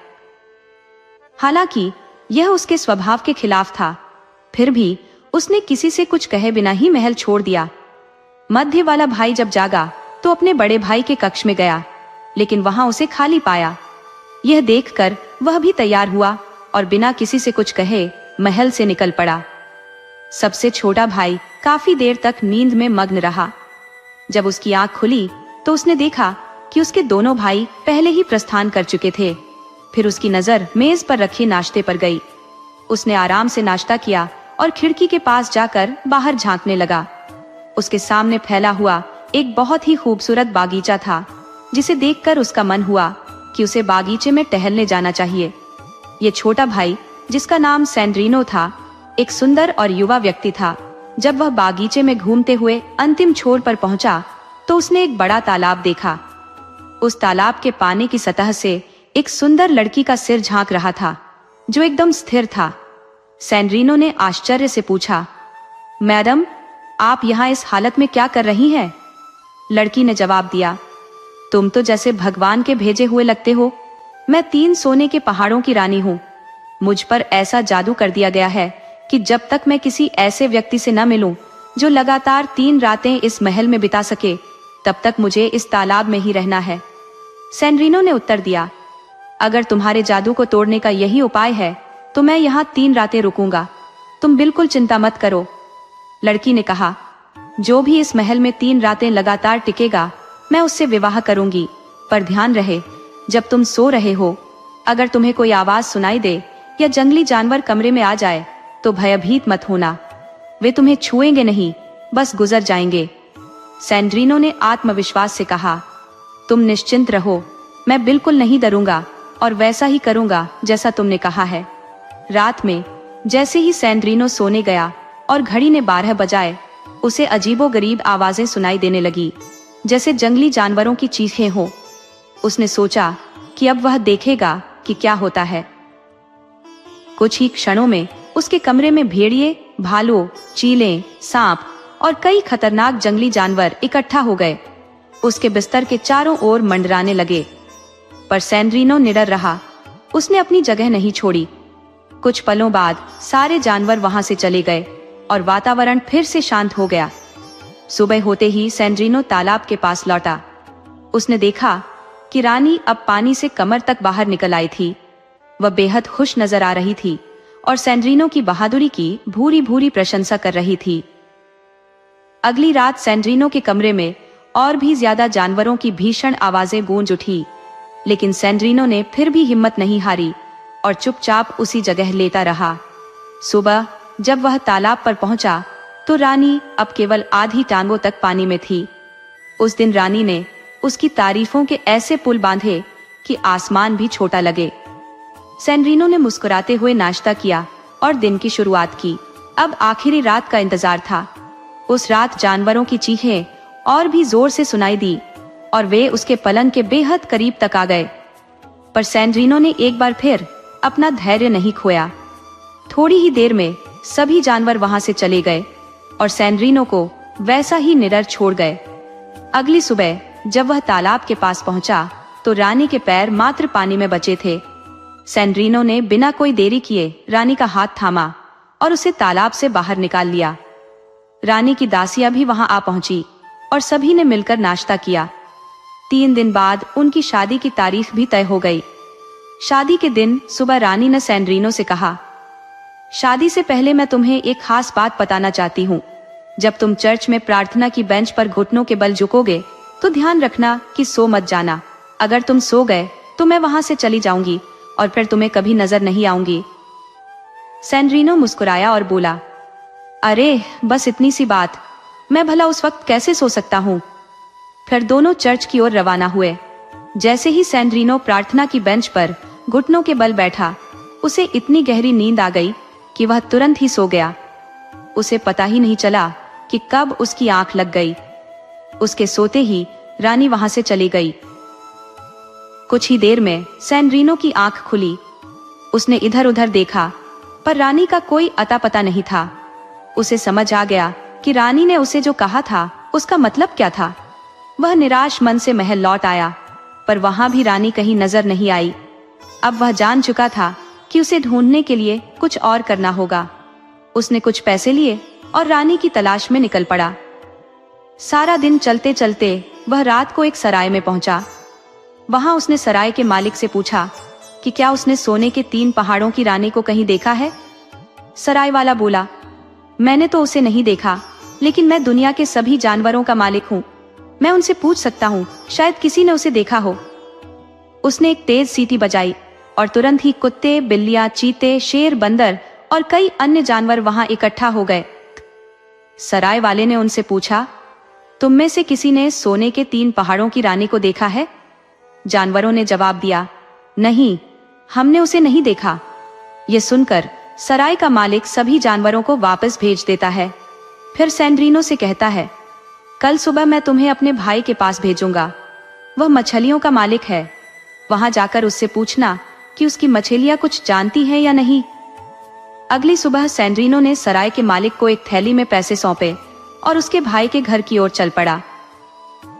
हालांकि यह उसके स्वभाव के खिलाफ था, फिर भी उसने किसी से कुछ कहे बिना ही महल छोड़ दिया। मध्य वाला भाई जब जागा तो अपने बड़े भाई के कक्ष में गया, लेकिन वहां उसे खाली पाया। यह देखकर वह भी तैयार हुआ और बिना किसी से कुछ कहे महल से निकल पड़ा। सबसे छोटा भाई काफी देर तक नींद में मग्न रहा। जब उसकी आंख खुली तो उसने देखा कि उसके दोनों भाई पहले ही प्रस्थान कर चुके थे। फिर उसकी नजर मेज पर रखे नाश्ते पर गई। उसने आराम से नाश्ता किया और खिड़की के पास जाकर बाहर झांकने लगा। उसके सामने फैला हुआ एक बहुत ही खूबसूरत बागीचा था, जिसे देखकर उसका मन हुआ कि उसे बागीचे में टहलने जाना चाहिए। ये छोटा भाई, जिसका नाम सैंड्रीनो था, एक सुंदर और युवा व्यक्ति था। जब वह बागीचे में घूमते हुए अंतिम छोर पर पहुंचा तो उसने एक बड़ा तालाब देखा। उस तालाब के पानी की सतह से एक सुंदर लड़की का सिर झांक रहा था, जो एकदम स्थिर था। सैंड्रीनो ने आश्चर्य से पूछा, मैडम, आप यहाँ इस हालत में क्या कर रही हैं? लड़की ने जवाब दिया, तुम तो जैसे भगवान के भेजे हुए लगते हो। मैं 3 सोने के पहाड़ों की रानी हूँ। मुझ पर ऐसा जादू कर दिया गया है कि जब तक मैं किसी ऐसे व्यक्ति से न मिलूं जो लगातार 3 रातें इस महल में बिता सके, तब तक मुझे इस तालाब में ही रहना है। सैंड्रीनो ने उत्तर दिया, अगर तुम्हारे जादू को तोड़ने का यही उपाय है तो मैं यहाँ 3 रातें रुकूंगा। तुम बिल्कुल चिंता मत करो। लड़की ने कहा, जो भी इस महल में 3 रातें लगातार टिकेगा, मैं उससे विवाह करूंगी। पर ध्यान रहे, जब तुम सो रहे हो, अगर तुम्हें कोई आवाज सुनाई दे या जंगली जानवर कमरे में आ जाए तो भयभीत मत होना। वे तुम्हें छुएंगे नहीं, बस गुजर जाएंगे। सैंड्रीनो ने आत्मविश्वास से कहा, तुम निश्चिंत रहो, मैं बिल्कुल नहीं डरूंगा और वैसा ही करूंगा जैसा तुमने कहा है। रात में जैसे ही सैंड्रीनो सोने गया और घड़ी ने 12 बजाए, उसे अजीबोगरीब आवाजें सुनाई देने लगी, जैसे जंगली जानवरों की चीखें हो। उसने सोचा कि अब वह देखेगा कि क्या होता है। कुछ ही क्षणों में उसके कमरे में भेड़िए, भालू, चीलें, सांप और कई खतरनाक जंगली जानवर इकट्ठा हो गए। उसके बिस्तर के चारों ओर मंडराने लगे, पर सैंड्रीनो निडर रहा। उसने अपनी जगह नहीं छोड़ी। कुछ पलों बाद सारे जानवर वहां से चले गए और वातावरण फिर से शांत हो गया। सुबह होते ही सैंड्रीनो तालाब के पास लौटा। उसने देखा कि रानी अब पानी से कमर तक बाहर निकल आई थी। वह बेहद खुश नजर आ रही थी और सैंड्रीनो की बहादुरी की भूरी भूरी प्रशंसा कर रही थी। अगली रात सैंड्रीनो के कमरे में और भी ज्यादा जानवरों की भीषण आवाजें गूंज उठी, लेकिन सैंड्रीनो ने फिर भी हिम्मत नहीं हारी और चुपचाप उसी जगह लेटा रहा। सुबह जब वह तालाब पर पहुंचा तो रानी अब केवल आधी टांगों तक पानी में थी। उस दिन रानी ने उसकी तारीफों के ऐसे पुल बांधे कि आसमान भी छोटा लगे। सैंड्रीनो ने मुस्कुराते हुए नाश्ता किया और दिन की शुरुआत की। अब आखिरी रात का इंतजार था। उस रात जानवरों की चीखें और भी जोर से सुनाई दी और वे उसके पलंग के बेहद करीब तक आ गए। पर सैंड्रीनो ने एक बार फिर अपना धैर्य नहीं खोया। थोड़ी ही देर में सभी जानवर वहां से चले गए और सैंड्रीनो को वैसा ही निडर छोड़ गए। अगली सुबह जब वह तालाब के पास पहुंचा तो रानी के पैर मात्र पानी में बचे थे। सैंड्रीनो ने बिना कोई देरी किए रानी का हाथ थामा और उसे तालाब से बाहर निकाल लिया। रानी की दासियां भी वहां आ पहुंची और सभी ने मिलकर नाश्ता किया। 3 दिन बाद उनकी शादी की तारीख भी तय हो गई। शादी के दिन सुबह रानी ने सैंड्रीनो से कहा, शादी से पहले मैं तुम्हें एक खास बात बताना चाहती हूँ। जब तुम चर्च में प्रार्थना की बेंच पर घुटनों के बल झुकोगे तो ध्यान रखना कि सो मत जाना। अगर तुम सो गए तो मैं वहां से चली जाऊंगी और फिर तुम्हें कभी नजर नहीं आऊंगी। सैंड्रीनो मुस्कुराया और बोला, अरे बस इतनी सी बात, मैं भला उस वक्त कैसे सो सकता हूँ। फिर दोनों चर्च की ओर रवाना हुए। जैसे ही सैंड्रीनो प्रार्थना की बेंच पर घुटनों के बल बैठा, उसे इतनी गहरी नींद आ गई कि वह तुरंत ही सो गया। उसे पता ही नहीं चला कि कब उसकी आंख लग गई। उसके सोते ही रानी वहां से चली गई। कुछ ही देर में सैंड्रीनो की आंख खुली। उसने इधर उधर देखा पर रानी का कोई अता पता नहीं था। उसे समझ आ गया कि रानी ने उसे जो कहा था उसका मतलब क्या था। वह निराश मन से महल लौट आया पर वहां भी रानी कहीं नजर नहीं आई। अब वह जान चुका था कि उसे ढूंढने के लिए कुछ और करना होगा। उसने कुछ पैसे लिए और रानी की तलाश में निकल पड़ा। सारा दिन चलते चलते वह रात को एक सराय में पहुंचा। वहां उसने सराय के मालिक से पूछा कि क्या उसने सोने के 3 पहाड़ों की रानी को कहीं देखा है। सराय वाला बोला, मैंने तो उसे नहीं देखा, लेकिन मैं दुनिया के सभी जानवरों का मालिक हूँ। मैं उनसे पूछ सकता हूँ, शायद किसी ने उसे देखा हो। उसने एक तेज सीटी बजाई और तुरंत ही कुत्ते, बिल्लियां, चीते, शेर, बंदर और कई अन्य जानवर वहां इकट्ठा हो गए। सराय वाले ने उनसे पूछा, तुम में से किसी ने सोने के 3 पहाड़ों की रानी को देखा है। जानवरों ने जवाब दिया, नहीं, हमने उसे नहीं देखा। ये सुनकर सराय का मालिक सभी जानवरों को वापस भेज देता है। फिर सैंड्रीनो से कहता है, कल सुबह मैं तुम्हें अपने भाई के पास भेजूंगा। वह मछलियों का मालिक है। वहां जाकर उससे पूछना कि उसकी मछलियां कुछ जानती हैं या नहीं। अगली सुबह सैंड्रीनो ने सराय के मालिक को एक थैली में पैसे सौंपे और उसके भाई के घर की ओर चल पड़ा।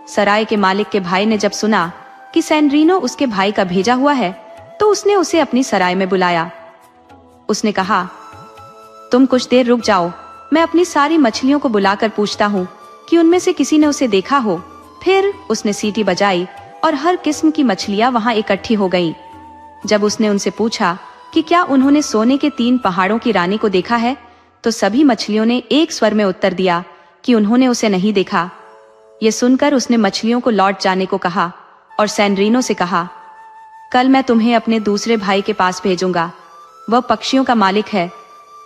सराय के मालिक के भाई ने जब सुना कि सैंड्रीनो उसके भाई का भेजा हुआ है तो उसने उसे अपनी सराय में बुलाया। उसने कहा, तुम कुछ देर रुक जाओ, मैं अपनी सारी मछलियों को बुलाकर पूछता हूँ कि उनमें से किसी ने उसे देखा हो। फिर उसने सीटी बजाई और हर किस्म की मछलियां वहां इकट्ठी हो गईं। जब उसने उनसे पूछा कि क्या उन्होंने सोने के 3 पहाड़ों की रानी को देखा है, तो सभी मछलियों ने एक स्वर में उत्तर दिया कि उन्होंने उसे नहीं देखा। ये सुनकर उसने मछलियों को लौट जाने को कहा और सैंड्रीनो से कहा, कल मैं तुम्हें अपने दूसरे भाई के पास भेजूंगा। वह पक्षियों का मालिक है,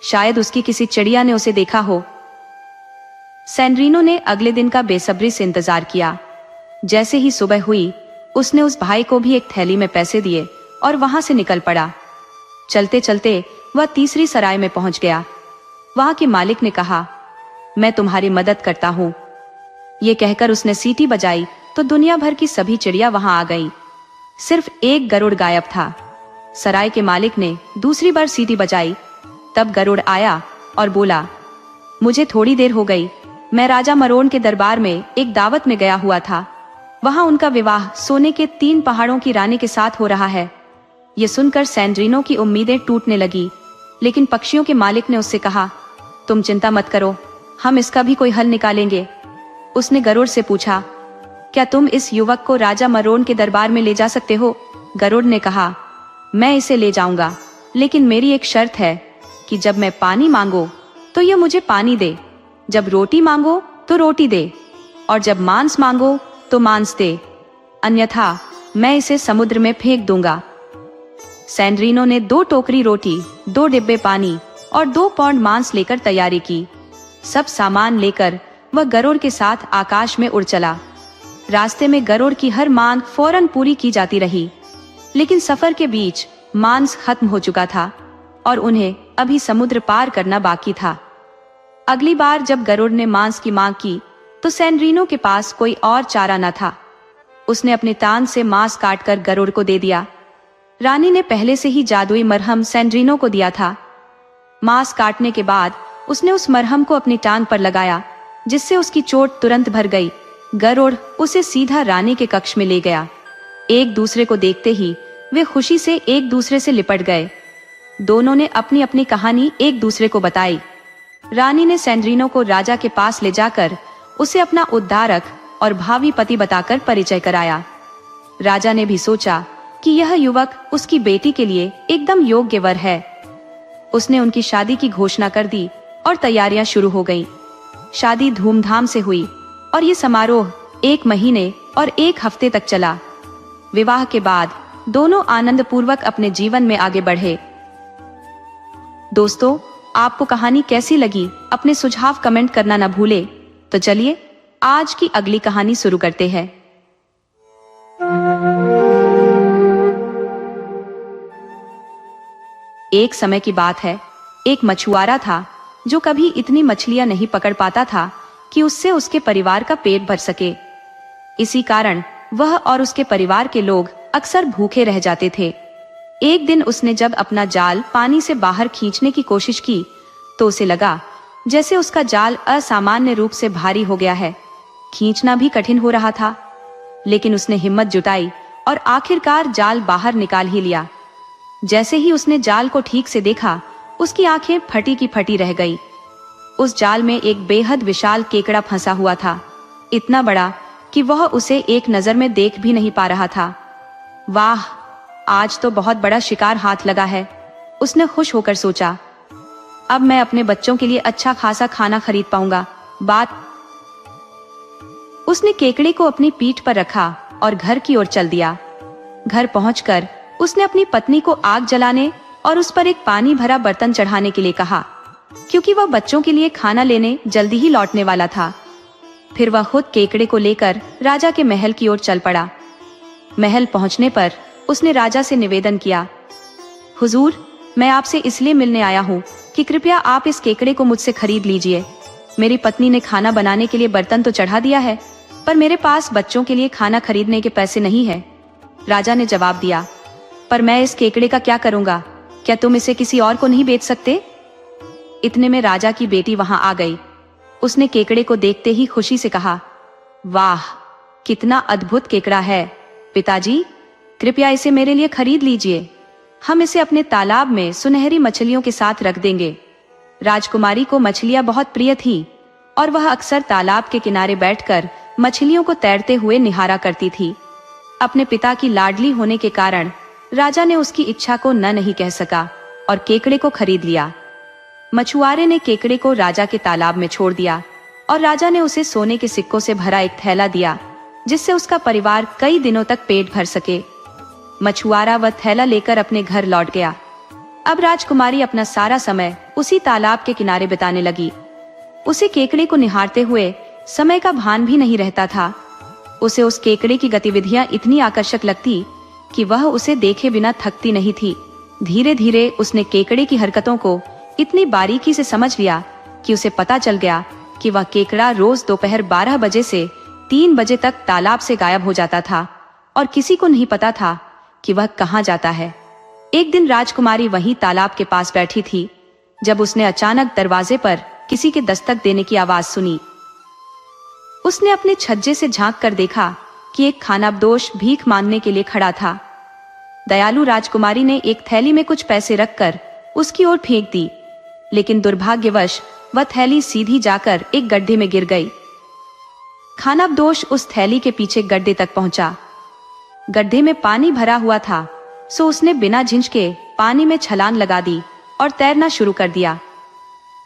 शायद उसकी किसी चिड़िया ने उसे देखा हो। सैंड्रीनो ने अगले दिन का बेसब्री से इंतजार किया। जैसे ही सुबह हुई, उसने उस भाई को भी एक थैली में पैसे दिए और वहां से निकल पड़ा। चलते चलते वह तीसरी सराय में पहुंच गया। वहां के मालिक ने कहा, मैं तुम्हारी मदद करता हूँ। ये कहकर उसने सीटी बजाई तो दुनिया भर की सभी चिड़िया वहां आ गईं। सिर्फ एक गरुड़ गायब था। सराय के मालिक ने दूसरी बार सीटी बजाई। तब गरुड़ आया और बोला, मुझे थोड़ी देर हो गई, मैं राजा मरोन के दरबार में एक दावत में गया हुआ था। वहां उनका विवाह सोने के 3 पहाड़ों की रानी के साथ हो रहा है। ये सुनकर सैंड्रीनो की उम्मीदें टूटने लगी, लेकिन पक्षियों के मालिक ने उससे कहा, तुम चिंता मत करो, हम इसका भी कोई हल निकालेंगे। उसने गरुड़ से पूछा, क्या तुम इस युवक को राजा मरोन के दरबार में ले जा सकते हो। गरुड़ ने कहा, मैं इसे ले जाऊंगा, लेकिन मेरी एक शर्त है कि जब मैं पानी मांगू तो यह मुझे पानी दे, जब रोटी मांगो तो रोटी दे, और जब मांस मांगो तो मांस दे, अन्यथा मैं इसे समुद्र में फेंक दूंगा। सैंड्रीनो ने 2 टोकरी रोटी, 2 डिब्बे पानी और 2 पाउंड मांस लेकर तैयारी की। सब सामान लेकर वह गरुड़ के साथ आकाश में उड़ चला। रास्ते में गरुड़ की हर मांग फौरन पूरी की जाती रही, लेकिन सफर के बीच मांस खत्म हो चुका था और उन्हें अभी समुद्र पार करना बाकी था। अगली बार जब गरुड़ ने मांस की मांग की तो सैंडरीनो के पास कोई और चारा न था। उसने अपने तान से मांस काटकर गरुड़ को दे दिया। रानी ने पहले से ही जादुई मरहम सैंडरीनो को दिया था। मांस काटने के बाद उसने उस मरहम को अपनी टांग पर लगाया, जिससे उसकी चोट तुरंत भर गई। गरुड़ उसे सीधा रानी के कक्ष में ले गया। एक दूसरे को देखते ही वे खुशी से एक दूसरे से लिपट गए। दोनों ने अपनी अपनी कहानी एक दूसरे को बताई। रानी ने सैंडरीनो को राजा के पास ले जाकर उसे अपना उद्धारक और भावी पति बताकर परिचय कराया। राजा ने भी सोचा कि यह युवक उसकी बेटी के लिए एकदम योग्य वर है। उसने उनकी शादी की घोषणा कर दी और तैयारियां शुरू हो गईं। शादी धूमधाम से हुई और ये समारोह 1 महीने और 1 हफ्ते तक चला। विवाह के बाद दोनों आनंद पूर्वक अपने जीवन में आगे बढ़े। दोस्तों, आपको कहानी कैसी लगी? अपने सुझाव कमेंट करना न भूले। तो चलिए आज की अगली कहानी शुरू करते हैं। एक समय की बात है, एक मछुआरा था जो कभी इतनी मछलियां नहीं पकड़ पाता था कि उससे उसके परिवार का पेट भर सके। इसी कारण वह और उसके परिवार के लोग अक्सर भूखे रह जाते थे। एक दिन उसने जब अपना जाल पानी से बाहर खींचने की कोशिश की तो उसे लगा जैसे उसका जाल असामान्य रूप से भारी हो गया है। खींचना भी कठिन हो रहा था, लेकिन उसने हिम्मत जुटाई और आखिरकार जाल बाहर निकाल ही लिया। जैसे ही उसने जाल को ठीक से देखा, उसकी आंखें फटी की फटी रह गई। उस जाल में एक बेहद विशाल केकड़ा फंसा हुआ था, इतना बड़ा कि वह उसे एक नजर में देख भी नहीं पा रहा था। वाह, आज तो बहुत बड़ा शिकार हाथ लगा है, उसने खुश होकर सोचा। अब मैं अपने बच्चों के लिए अच्छा खासा खाना खरीद पाऊंगा। उसने केकड़े को अपनी पीठ पर रखा और घर की ओर चल दिया। घर पहुंचकर उसने अपनी पत्नी को आग जलाने और उस पर एक पानी भरा बर्तन चढ़ाने के लिए कहा, क्योंकि वह बच्चों के लिए खाना लेने जल्दी ही लौटने वाला था। फिर वह खुद केकड़े को लेकर राजा के महल की ओर चल पड़ा। महल पहुंचने पर उसने राजा से निवेदन किया, हुजूर, मैं आपसे इसलिए मिलने आया हूँ कि कृपया आप इस केकड़े को मुझसे खरीद लीजिए। मेरी पत्नी ने खाना बनाने के लिए बर्तन तो चढ़ा दिया है, पर मेरे पास बच्चों के लिए खाना खरीदने के पैसे नहीं है। राजा ने जवाब दिया, पर मैं इस केकड़े का क्या करूंगा? क्या तुम इसे किसी और को नहीं बेच सकते? इतने में राजा की बेटी वहां आ गई। उसने केकड़े को देखते ही खुशी से कहा, वाह, कितना अद्भुत केकड़ा है। पिताजी, कृपया इसे मेरे लिए खरीद लीजिए। हम इसे अपने तालाब में सुनहरी मछलियों के साथ रख देंगे। राजकुमारी को मछलियां बहुत प्रिय थी और वह अक्सर तालाब के किनारे बैठकर मछलियों को तैरते हुए निहारा करती थी। अपने पिता की लाडली होने के कारण राजा ने उसकी इच्छा को न नहीं कह सका और केकड़े को खरीद लिया। मछुआरे ने केकड़े को राजा के तालाब में छोड़ दिया और राजा ने उसे सोने के सिक्कों से भरा एक थैला दिया, जिससे उसका परिवार कई दिनों तक पेट भर सके। मछुआरा वह थैला लेकर अपने घर लौट गया। अब राजकुमारी अपना सारा समय उसी तालाब के किनारे बिताने लगी। उसे केकड़े को निहारते हुए समय का भान भी नहीं रहता था। उसे उस केकड़े की गतिविधियां इतनी आकर्षक लगती कि वह उसे देखे बिना थकती नहीं थी। धीरे धीरे उसने केकड़े की हरकतों को इतनी बारीकी से समझ लिया कि उसे पता चल गया कि वह केकड़ा रोज दोपहर 12 बजे से 3 बजे तक तालाब से गायब हो जाता था और किसी को नहीं पता था कि वह कहाँ जाता है। एक दिन राजकुमारी वहीं तालाब के पास बैठी थी जब उसने अचानक दरवाजे पर किसी के दस्तक देने की आवाज सुनी। उसने अपने छज्जे से झांक कर देखा कि एक खानाबदोश भीख मांगने के लिए खड़ा था। दयालु राजकुमारी ने एक थैली में कुछ पैसे रखकर उसकी ओर फेंक दी, लेकिन दुर्भाग्यवश वह थैली सीधी जाकर एक गड्ढे में गिर गई। खानाबदोश उस थैली के पीछे गड्ढे तक पहुंचा। गड्ढे में पानी भरा हुआ था, सो उसने बिना झिझके पानी में छलांग लगा दी और तैरना शुरू कर दिया।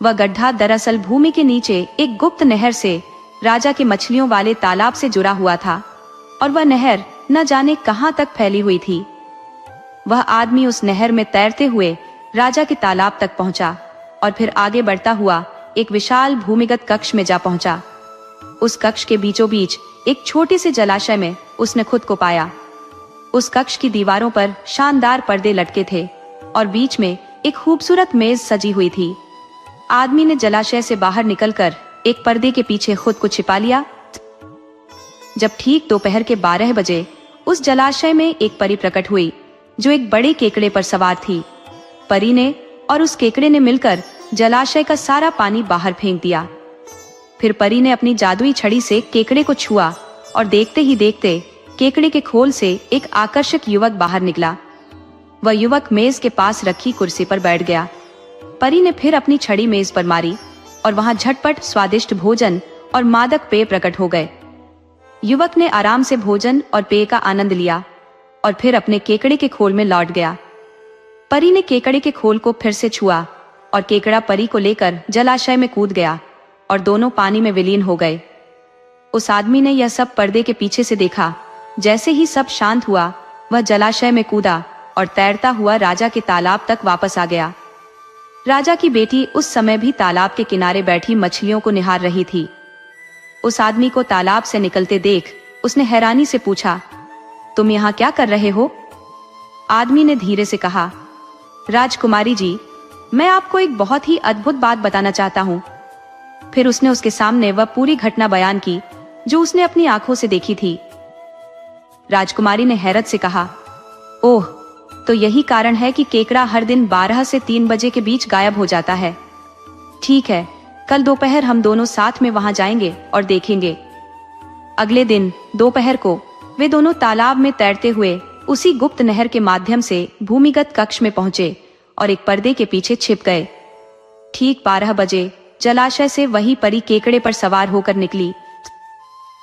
वह गड्ढा दरअसल भूमि के नीचे एक गुप्त नहर से राजा के मछलियों वाले तालाब से जुड़ा हुआ था और वह नहर न जाने कहां तक फैली हुई थी। वह आदमी उस नहर में तैरते हुए राजा के तालाब तक पहुंचा और फिर आगे बढ़ता हुआ एक विशाल भूमिगत कक्ष में जा पहुंचा। उस कक्ष के बीचों बीच एक छोटे से जलाशय में उसने खुद को पाया। उस कक्ष की दीवारों पर शानदार पर्दे लटके थे और बीच में एक खूबसूरत मेज सजी हुई थी। आदमी ने जलाशय से बाहर निकलकर एक पर्दे के पीछे खुद को छिपा लिया। जब ठीक दोपहर के 12 बजे उस जलाशय में एक परी प्रकट हुई जो एक बड़े केकड़े पर सवार थी। परी ने और उस केकड़े ने मिलकर जलाशय का सारा पानी बाहर फेंक दिया। फिर परी ने अपनी जादुई छड़ी से केकड़े को छुआ और देखते ही देखते केकड़े के खोल से एक आकर्षक युवक बाहर निकला। वह युवक मेज के पास रखी कुर्सी पर बैठ गया। परी ने फिर अपनी छड़ी मेज पर मारी और वहां झटपट स्वादिष्ट भोजन और मादक पेय प्रकट हो गए। युवक ने आराम से भोजन और पेय का आनंद लिया और फिर अपने केकड़े के खोल में लौट गया। परी ने केकड़े के खोल को फिर से छुआ और केकड़ा परी को लेकर जलाशय में कूद गया और दोनों पानी में विलीन हो गए। उस आदमी ने यह सब पर्दे के पीछे से देखा। जैसे ही सब शांत हुआ, वह जलाशय में कूदा और तैरता हुआ राजा के तालाब तक वापस आ गया। राजा की बेटी उस समय भी तालाब के किनारे बैठी मछलियों को निहार रही थी। उस आदमी को तालाब से निकलते देख उसने हैरानी से पूछा, तुम यहाँ क्या कर रहे हो? आदमी ने धीरे से कहा, राजकुमारी जी, मैं आपको एक बहुत ही अद्भुत बात बताना चाहता हूँ। फिर उसने उसके सामने वह पूरी घटना बयान की जो उसने अपनी आंखों से देखी थी। राजकुमारी ने हैरत से कहा, ओह, तो यही कारण है कि केकड़ा हर दिन 12 से 3 बजे के बीच गायब हो जाता है। ठीक है, कल दोपहर हम दोनों साथ में वहां जाएंगे और देखेंगे। अगले दिन दोपहर को वे दोनों तालाब में तैरते हुए उसी गुप्त नहर के माध्यम से भूमिगत कक्ष में पहुंचे और एक पर्दे के पीछे छिप गए। ठीक 12 बजे जलाशय से वही परी केकड़े पर सवार होकर निकली।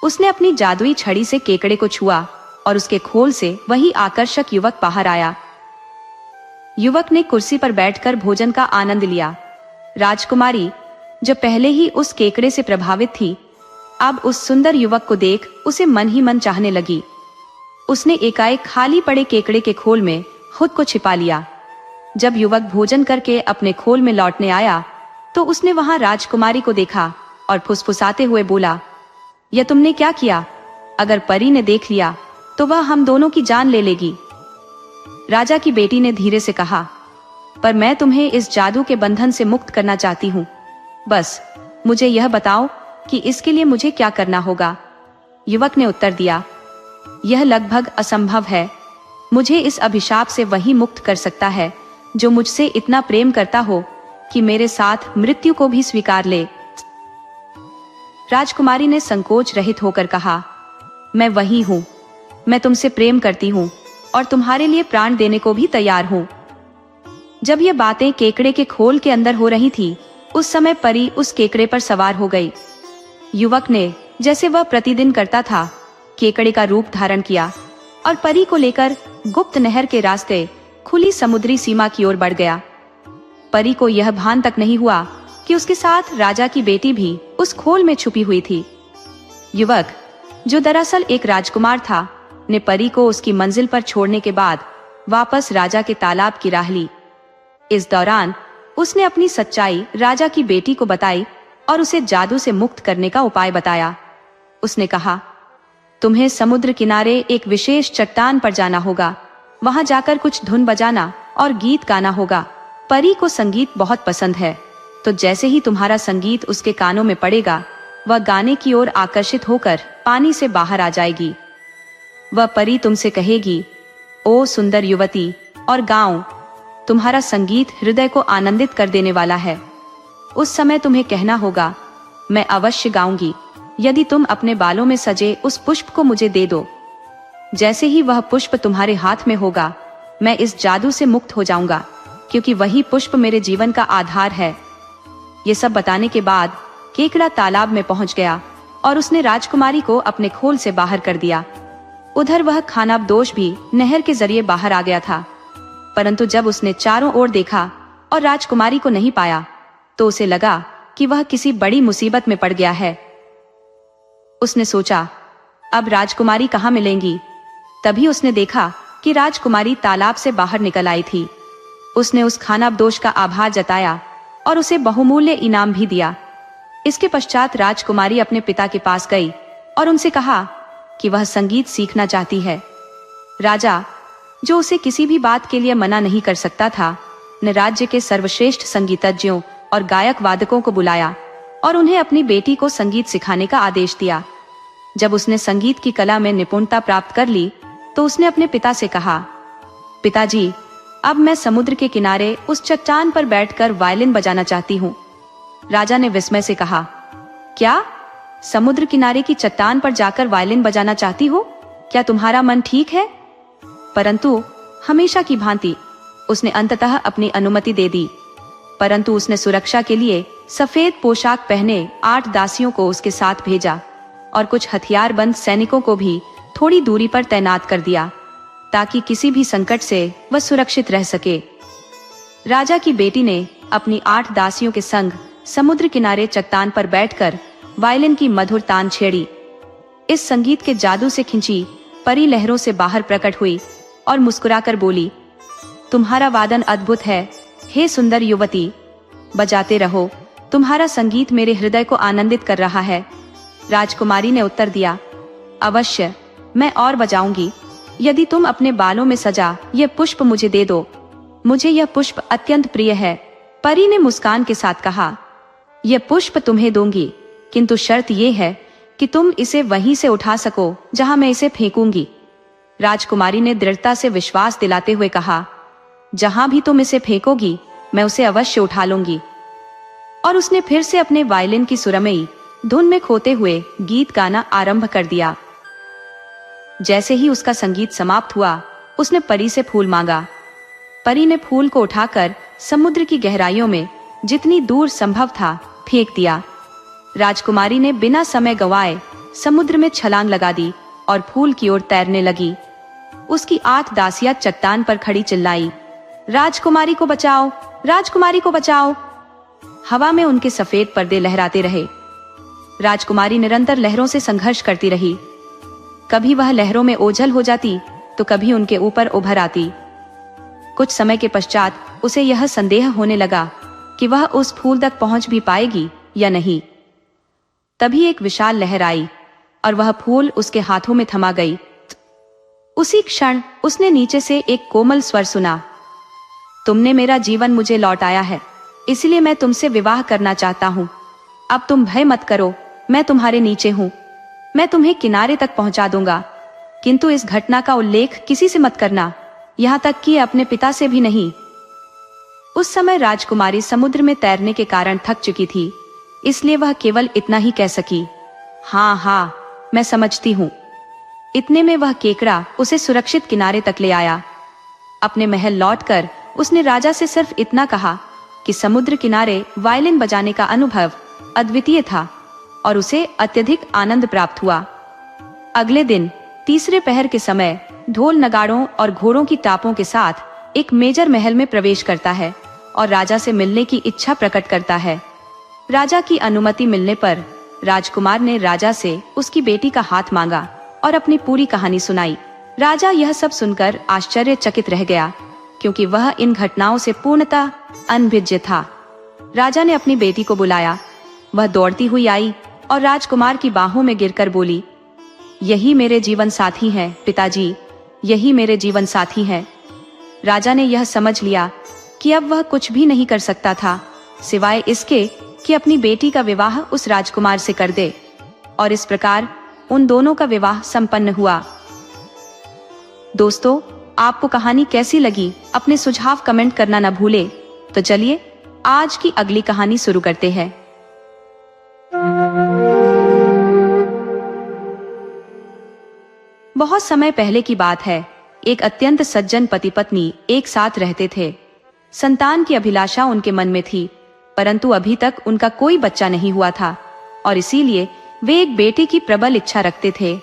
उसने अपनी जादुई छड़ी से केकड़े को छुआ और उसके खोल से वही आकर्षक युवक बाहर आया। युवक ने कुर्सी पर बैठकर भोजन का आनंद लिया। राजकुमारी, जो पहले ही उस केकड़े से प्रभावित थी, अब उस सुंदर युवक को देख उसे मन ही मन चाहने लगी। उसने एकाएक खाली पड़े केकड़े के खोल में खुद को छिपा लिया। जब युवक भोजन करके अपने खोल में लौटने आया तो उसने वहां राजकुमारी को देखा और फुसफुसाते हुए बोला, यह तुमने क्या किया? अगर परी ने देख लिया तो वह हम दोनों की जान ले लेगी। राजा की बेटी ने धीरे से कहा, पर मैं तुम्हें इस जादू के बंधन से मुक्त करना चाहती हूँ। बस मुझे यह बताओ कि इसके लिए मुझे क्या करना होगा। युवक ने उत्तर दिया, यह लगभग असंभव है। मुझे इस अभिशाप से वही मुक्त कर सकता है जो मुझसे इतना प्रेम करता हो कि मेरे साथ मृत्यु को भी स्वीकार ले। राजकुमारी ने संकोच रहित होकर कहा, मैं वही हूँ। मैं तुमसे प्रेम करती हूँ और तुम्हारे लिए प्राण देने को भी तैयार हूँ। जब ये बातें केकड़े के खोल के अंदर हो रही थी, उस समय परी उस केकड़े पर सवार हो गई। युवक ने, जैसे वह प्रतिदिन करता था, केकड़े का रूप धारण किया और परी को लेकर गुप्त नहर के रास्ते खुली समुद्री सीमा की ओर बढ़ गया। परी को यह भान तक नहीं हुआ कि उसके साथ राजा की बेटी भी उस खोल में छुपी हुई थी। युवक, जो दरअसल एक राजकुमार था, ने परी को उसकी मंजिल पर छोड़ने के बाद वापस राजा के तालाब की राह ली। इस दौरान उसने अपनी सच्चाई राजा की बेटी को बताई और उसे जादू से मुक्त करने का उपाय बताया। उसने कहा, तुम्हें समुद्र किनारे एक विशेष चट्टान पर जाना होगा। वहां जाकर कुछ धुन बजाना और गीत गाना होगा। परी को संगीत बहुत पसंद है, तो जैसे ही तुम्हारा संगीत उसके कानों में पड़ेगा, वह गाने की ओर आकर्षित होकर पानी से बाहर आ जाएगी। वह परी तुमसे कहेगी, ओ सुंदर युवती, और गाओ। तुम्हारा संगीत हृदय को आनंदित कर देने वाला है। उस समय तुम्हें कहना होगा, मैं अवश्य गाऊंगी यदि तुम अपने बालों में सजे उस पुष्प को मुझे दे दो। जैसे ही वह पुष्प तुम्हारे हाथ में होगा, मैं इस जादू से मुक्त हो जाऊंगा, क्योंकि वही पुष्प मेरे जीवन का आधार है। ये सब बताने के बाद केकड़ा तालाब में पहुंच गया और उसने राजकुमारी को अपने खोल से बाहर कर दिया। उधर वह खानाबदोश भी नहर के जरिए बाहर आ गया था, परंतु जब उसने चारों ओर देखा और राजकुमारी को नहीं पाया, तो उसे लगा कि वह किसी बड़ी मुसीबत में पड़ गया है। उसने सोचा, अब राजकुमारी कहाँ मिलेंगी? तभी उसने देखा कि राजकुमारी तालाब से बाहर निकल आई थी। उसने उस खानाबदोश का आभार जताया और उसे बहुमूल्य इनाम भी दिया। इसके पश्चात राजकुमारी अपने पिता के पास गई और उनसे कहा कि वह संगीत सीखना चाहती है। राजा, जो उसे किसी भी बात के लिए मना नहीं कर सकता था, ने राज्य के सर्वश्रेष्ठ संगीतज्ञों और गायक वादकों को बुलाया और उन्हें अपनी बेटी को संगीत सिखाने का आदेश दिया। जब उसने संगीत की कला में निपुणता प्राप्त कर ली तो उसने अपने पिता से कहा, पिताजी, अब मैं समुद्र के किनारे उस चट्टान पर बैठकर वायलिन बजाना चाहती हूँ। राजा ने विस्मय से कहा, क्या? समुद्र किनारे की चट्टान पर जाकर वायलिन बजाना चाहती हो? क्या तुम्हारा मन ठीक है? परंतु हमेशा की भांति उसने अंततः अपनी अनुमति दे दी, परंतु उसने सुरक्षा के लिए सफेद पोशाक पहने 8 दासियों को उसके साथ भेजा और कुछ हथियारबंद सैनिकों को भी थोड़ी दूरी पर तैनात कर दिया ताकि किसी भी संकट से वह सुरक्षित रह सके। राजा की बेटी ने अपनी 8 दासियों के संग समुद्र किनारे चट्टान पर बैठकर वायलिन की मधुर तान छेड़ी। इस संगीत के जादू से खिंची परी लहरों से बाहर प्रकट हुई और मुस्कुराकर बोली, तुम्हारा वादन अद्भुत है, हे सुंदर युवती, बजाते रहो, तुम्हारा संगीत मेरे हृदय को आनंदित कर रहा है। राजकुमारी ने उत्तर दिया, अवश्य, मैं और बजाऊंगी, यदि तुम अपने बालों में सजा यह पुष्प मुझे दे दो। मुझे यह पुष्प अत्यंत प्रिय है। परी ने मुस्कान के साथ कहा, यह पुष्प तुम्हें दूंगी, किंतु शर्त यह है कि तुम इसे वहीं से उठा सको जहां मैं इसे फेंकूंगी। राजकुमारी ने दृढ़ता से विश्वास दिलाते हुए कहा, जहां भी तुम इसे फेंकोगी मैं उसे अवश्य उठा लूंगी। और उसने फिर से अपने वायलिन की सुरमयी धुन में खोते हुए गीत गाना आरंभ कर दिया। जैसे ही उसका संगीत समाप्त हुआ, उसने परी से फूल मांगा। परी ने फूल को उठाकर समुद्र की गहराइयों में जितनी दूर संभव था फेंक दिया। राजकुमारी ने बिना समय गंवाए समुद्र में छलांग लगा दी और फूल की ओर तैरने लगी। उसकी 8 दासियां चट्टान पर खड़ी चिल्लाई, राजकुमारी को बचाओ, राजकुमारी को बचाओ। हवा में उनके सफेद पर्दे लहराते रहे। राजकुमारी निरंतर लहरों से संघर्ष करती रही। कभी वह लहरों में ओझल हो जाती तो कभी उनके ऊपर उभर आती। कुछ समय के पश्चात उसे यह संदेह होने लगा कि वह उस फूल तक पहुंच भी पाएगी या नहीं। तभी एक विशाल लहर आई और वह फूल उसके हाथों में थमा गई। उसी क्षण उसने नीचे से एक कोमल स्वर सुना, तुमने मेरा जीवन मुझे लौटाया है, इसलिए मैं तुमसे विवाह करना चाहता हूँ। अब तुम भय मत करो, मैं तुम्हारे नीचे हूँ, मैं तुम्हें किनारे तक पहुंचा दूंगा, किंतु इस घटना का उल्लेख किसी से मत करना, यहाँ तक कि अपने पिता से भी नहीं। उस समय राजकुमारी समुद्र में तैरने के कारण थक चुकी थी, इसलिए वह केवल इतना ही कह सकी, हाँ हाँ, मैं समझती हूँ। इतने में वह केकड़ा उसे सुरक्षित किनारे तक ले आया। अपने महल लौटकर उसने राजा से सिर्फ इतना कहा कि समुद्र किनारे वायलिन बजाने का अनुभव अद्वितीय था और उसे अत्यधिक आनंद प्राप्त हुआ। अगले दिन तीसरे पहर के समय ढोल नगाड़ों और घोड़ों की टापों के साथ एक मेजर महल में प्रवेश करता है और राजा से मिलने की इच्छा प्रकट करता है। राजा की अनुमति मिलने पर राजकुमार ने राजा से उसकी बेटी का हाथ मांगा और अपनी पूरी कहानी सुनाई। राजा यह सब सुनकर आश्चर्यचकित रह गया, क्योंकि वह इन घटनाओं से पूर्णतः अनभिज्ञ था। राजा ने अपनी बेटी को बुलाया। वह दौड़ती हुई आई और राजकुमार की बाहों में गिरकर बोली, यही मेरे जीवन साथी हैं पिताजी, यही मेरे जीवन साथी हैं। राजा ने यह समझ लिया कि अब वह कुछ भी नहीं कर सकता था सिवाय इसके कि अपनी बेटी का विवाह उस राजकुमार से कर दे, और इस प्रकार उन दोनों का विवाह संपन्न हुआ। दोस्तों, आपको कहानी कैसी लगी अपने सुझाव कमेंट करना न भूले। तो चलिए आज की अगली कहानी शुरू करते हैं। बहुत समय पहले की बात है। एक अत्यंत सज्जन पति पत्नी एक साथ रहते थे। संतान की अभिलाषा उनके मन में थी, परंतु अभी तक उनका कोई बच्चा नहीं हुआ था और इसीलिए वे एक बेटे की प्रबल इच्छा रखते थे।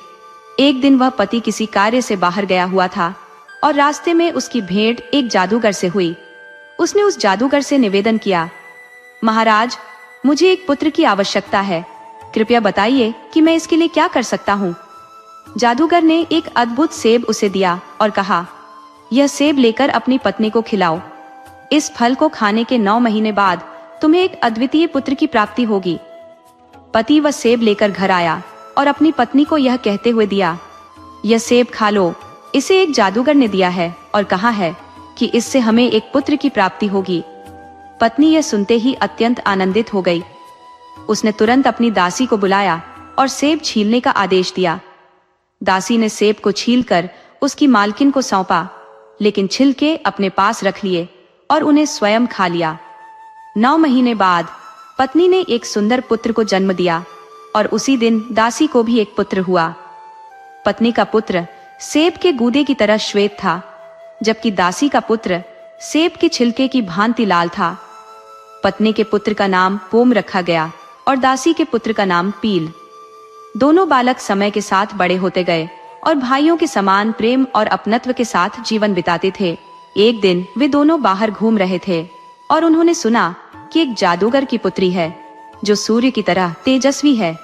एक दिन वह पति किसी कार्य से बाहर गया हुआ था और रास्ते में उसकी भेंट एक जादूगर से हुई। उसने उस जादूगर से निवेदन किया, महाराज, मुझे एक पुत्र की आवश्यकता है, कृपया बताइए कि मैं इसके लिए क्या कर सकता हूँ। जादूगर ने एक अद्भुत सेब उसे दिया और कहा, यह सेब लेकर अपनी पत्नी को खिलाओ। इस फल को खाने के 9 महीने बाद तुम्हें एक अद्वितीय पुत्र की प्राप्ति होगी। पति वह सेब लेकर घर आया और अपनी पत्नी को यह कहते हुए दिया, यह सेब खा लो, इसे एक जादूगर ने दिया है और कहा है कि इससे हमें एक पुत्र की प्राप्ति होगी। पत्नी यह सुनते ही अत्यंत आनंदित हो गई। उसने तुरंत अपनी दासी को बुलाया और सेब छीलने का आदेश दिया। दासी ने सेब को छीलकर उसकी मालकिन को सौंपा, लेकिन छिलके अपने पास रख लिए और उन्हें स्वयं खा लिया। 9 महीने बाद पत्नी ने एक सुंदर पुत्र को जन्म दिया और उसी दिन दासी को भी एक पुत्र हुआ। पत्नी का पुत्र सेब के गूदे की तरह श्वेत था, जबकि दासी का पुत्र सेब के छिलके की भांति लाल था। पत्नी के पुत्र का नाम पोम रखा गया और दासी के पुत्र का नाम पील। दोनों बालक समय के साथ बड़े होते गए और भाइयों के समान प्रेम और अपनत्व के साथ जीवन बिताते थे। एक दिन वे दोनों बाहर घूम रहे थे और उन्होंने सुना कि एक जादूगर की पुत्री है जो सूर्य की तरह तेजस्वी है,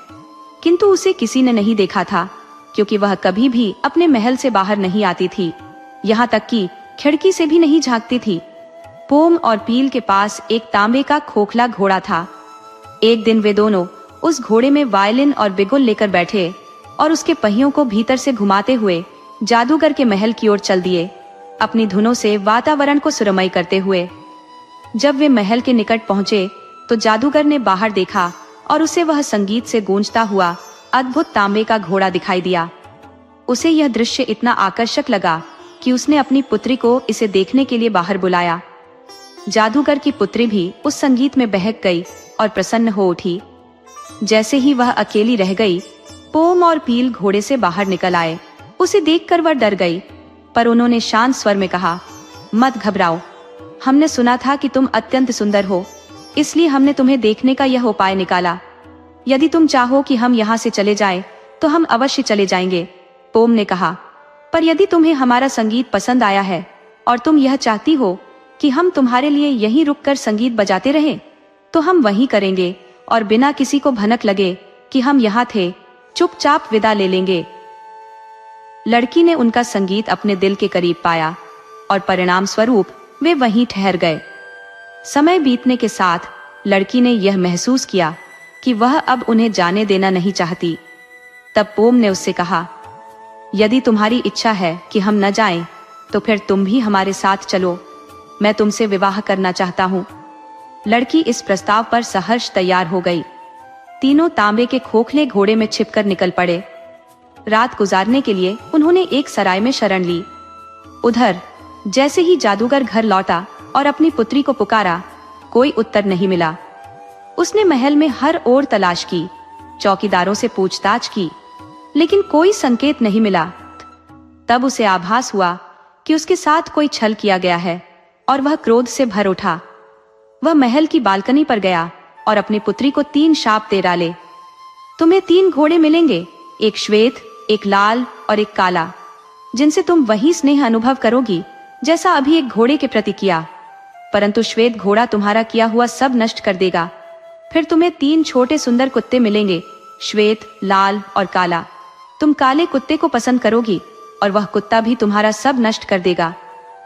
किंतु उसे किसी ने नहीं देखा था, क्योंकि वह कभी भी अपने महल से बाहर नहीं आती थी, यहाँ तक कि खिड़की से भी नहीं झांकती थी। पोम और पील के पास एक तांबे का खोखला घोड़ा था। एक दिन वे दोनों उस घोड़े में वायलिन और बिगुल लेकर बैठे और उसके पहियों को भीतर से घुमाते हुए जादूगर के महल की ओर चल दिए, अपनी धुनों से वातावरण को सुरमई करते हुए। जब वे महल के निकट पहुंचे तो जादूगर ने बाहर देखा और उसे वह संगीत से गूंजता हुआ अद्भुत तांबे का घोड़ा दिखाई दिया। उसे यह दृश्य इतना आकर्षक लगा कि उसने अपनी पुत्री को इसे देखने के लिए बाहर बुलाया। जादूगर की पुत्री भी उस संगीत में बहक गई और प्रसन्न हो उठी। जैसे ही वह अकेली रह गई, पोम और पील घोड़े से बाहर निकल आए। उसे देखकर वह डर गई, पर उन्होंने शांत स्वर में कहा, मत घबराओ, हमने सुना था कि तुम अत्यंत सुंदर हो, इसलिए हमने तुम्हें देखने का यह उपाय निकाला। यदि तुम चाहो कि हम यहाँ से चले जाएं, तो हम अवश्य चले जाएंगे। पोम ने कहा, पर यदि तुम्हें हमारा संगीत पसंद आया है और तुम यह चाहती हो कि हम तुम्हारे लिए यहीं रुककर संगीत बजाते रहें, तो हम वहीं करेंगे और बिना किसी को भनक लगे कि हम यहाँ थे, चुपचाप विदा ले लेंगे। लड़की ने उनका संगीत अपने दिल के करीब पाया और परिणाम स्वरूप वे वहीं ठहर गए। समय बीतने के साथ लड़की ने यह महसूस किया कि वह अब उन्हें जाने देना नहीं चाहती। तब पोम ने उससे कहा, यदि तुम्हारी इच्छा है कि हम न जाएं, तो फिर तुम भी हमारे साथ चलो, मैं तुमसे विवाह करना चाहता हूँ। लड़की इस प्रस्ताव पर सहर्ष तैयार हो गई। तीनों तांबे के खोखले घोड़े में छिपकर निकल पड़े। रात गुजारने के लिए उन्होंने एक सराय में शरण ली। उधर जैसे ही जादूगर घर लौटा और अपनी पुत्री को पुकारा, कोई उत्तर नहीं मिला। उसने महल में हर ओर तलाश की, चौकीदारों से पूछताछ की, लेकिन कोई संकेत नहीं मिला। तब उसे आभास हुआ कि उसके साथ कोई छल किया गया है और वह क्रोध से भर उठा। वह महल की बालकनी पर गया और अपनी पुत्री को 3 शाप दे डाले। तुम्हें 3 घोड़े मिलेंगे, एक श्वेत, एक लाल और एक काला, जिनसे तुम वही स्नेह अनुभव करोगी जैसा अभी एक घोड़े के प्रति किया, परंतु श्वेत घोड़ा तुम्हारा किया हुआ सब नष्ट कर देगा। फिर तुम्हें 3 छोटे सुंदर कुत्ते मिलेंगे, श्वेत, लाल और काला। तुम काले कुत्ते को पसंद करोगी और वह कुत्ता भी तुम्हारा सब नष्ट कर देगा।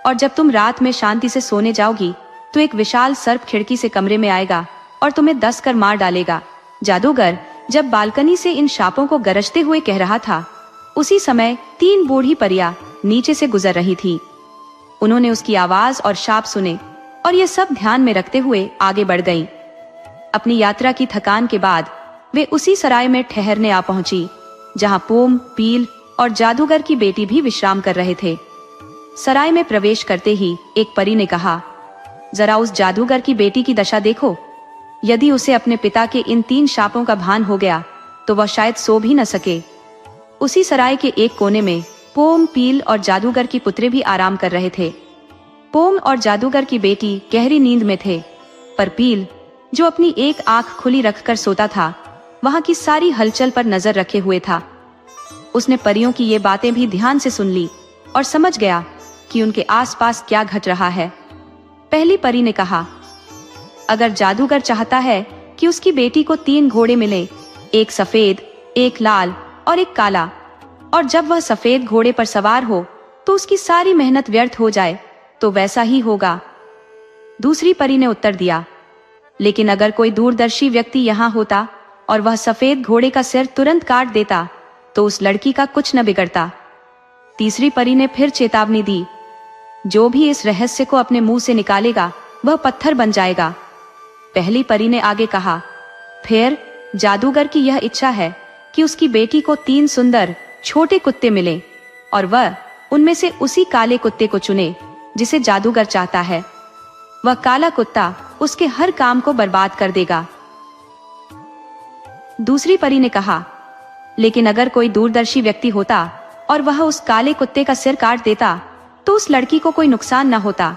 और जब तुम रात में शांति से सोने जाओगी, तो एक विशाल सर्प खिड़की से कमरे में आएगा और तुम्हें 10 कर मार डालेगा। जादूगर जब बालकनी से इन शापों को गरजते हुए कह रहा था, उसी समय 3 बूढ़ी परियां नीचे से गुजर रही थी। उन्होंने उसकी आवाज और शाप सुने और ये सब ध्यान में रखते हुए आगे बढ़ गईं। अपनी यात्रा की थकान के बाद वे उसी सराय में ठहरने आ पहुंची, जहां पोम, पील और जादूगर की बेटी भी विश्राम कर रहे थे। सराय में प्रवेश करते ही एक परी ने कहा, जरा उस जादूगर की बेटी की दशा देखो। यदि उसे अपने पिता के इन 3 शापों का भान हो गया, तो वह शायद सो भी न सके। उसी सराय के एक कोने में पोम, पील और जादूगर की पुत्री भी आराम कर रहे थे। पोम और जादूगर की बेटी गहरी नींद में थे, पर पील, जो अपनी एक आंख खुली रखकर सोता था, वहां की सारी हलचल पर नजर रखे हुए था। उसने परियों की ये बातें भी ध्यान से सुन ली और समझ गया कि उनके आसपास क्या घट रहा है। पहली परी ने कहा, अगर जादूगर चाहता है कि उसकी बेटी को 3 घोड़े मिले, एक सफेद, एक लाल और एक काला, और जब वह सफेद घोड़े पर सवार हो तो उसकी सारी मेहनत व्यर्थ हो जाए, तो वैसा ही होगा। दूसरी परी ने उत्तर दिया, लेकिन अगर कोई दूरदर्शी व्यक्ति यहाँ होता और वह सफेद घोड़े का सिर तुरंत काट देता, तो उस लड़की का कुछ न बिगड़ता। तीसरी परी ने फिर चेतावनी दी, जो भी इस रहस्य को अपने मुंह से निकालेगा वह पत्थर बन जाएगा। पहली परी ने आगे कहा, फिर जादूगर की यह इच्छा है कि उसकी बेटी को 3 सुंदर छोटे कुत्ते मिले और वह उनमें से उसी काले कुत्ते को चुने जिसे जादूगर चाहता है। वह काला कुत्ता उसके हर काम को बर्बाद कर देगा। दूसरी परी ने कहा, लेकिन अगर कोई दूरदर्शी व्यक्ति होता और वह उस काले कुत्ते का सिर काट देता तो उस लड़की को कोई नुकसान न होता।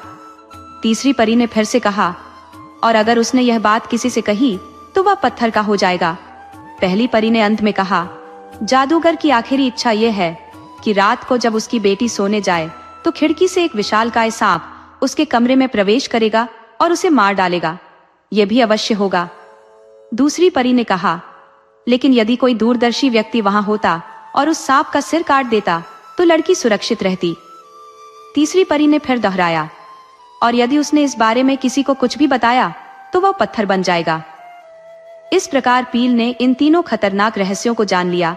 तीसरी परी ने फिर से कहा, और अगर उसने यह बात किसी से कही तो वह पत्थर का हो जाएगा। पहली परी ने अंत में कहा, जादूगर की आखिरी इच्छा यह है कि रात को जब उसकी बेटी सोने जाए तो खिड़की से एक विशालकाय सांप उसके कमरे में प्रवेश करेगा और उसे मार डालेगा। यह भी अवश्य होगा। दूसरी परी ने कहा, लेकिन यदि कोई दूरदर्शी व्यक्ति वहां होता और उस सांप का सिर काट देता तो लड़की सुरक्षित रहती। तीसरी परी ने फिर दोहराया, और यदि उसने इस बारे में किसी को कुछ भी बताया तो वह पत्थर बन जाएगा। इस प्रकार पील ने इन तीनों खतरनाक रहस्यों को जान लिया,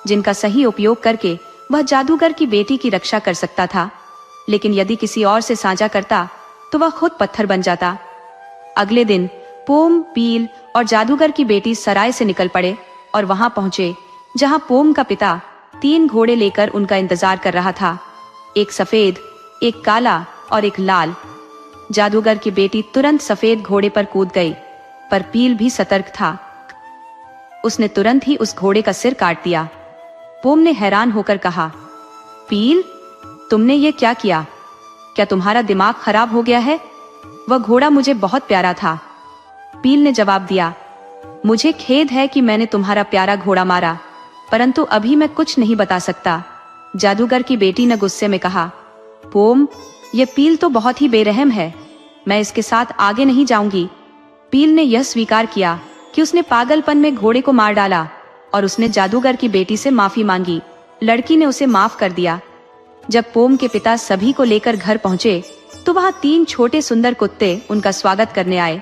जिनका सही उपयोग करके वह जादूगर की बेटी की रक्षा कर सकता था, लेकिन यदि किसी और से साझा करता तो वह खुद पत्थर बन जाता। अगले दिन पोम, पील और जादूगर की बेटी सराय से निकल पड़े और वहां पहुंचे जहां पोम का पिता 3 घोड़े लेकर उनका इंतजार कर रहा था, एक सफेद, एक काला और एक लाल। जादूगर की बेटी तुरंत सफेद घोड़े पर कूद गई, पर पील भी सतर्क था। उसने तुरंत ही उस घोड़े का सिर काट दिया। पोम ने हैरान होकर कहा, पील, तुमने ये क्या किया? क्या तुम्हारा दिमाग खराब हो गया है? वह घोड़ा मुझे बहुत प्यारा था। पील ने जवाब दिया, मुझे खेद है कि मैंने तुम्हारा प्यारा घोड़ा मारा, परंतु अभी मैं कुछ नहीं बता सकता। जादूगर की बेटी ने गुस्से में कहा, पोम, ये पील तो बहुत ही बेरहम है, मैं इसके साथ आगे नहीं जाऊंगी। पील ने यह स्वीकार किया कि उसने पागलपन में घोड़े को मार डाला और उसने जादूगर की बेटी से माफी मांगी। लड़की ने उसे माफ कर दिया। जब पोम के पिता सभी को लेकर घर पहुंचे तो वहां 3 छोटे सुंदर कुत्ते उनका स्वागत करने आए,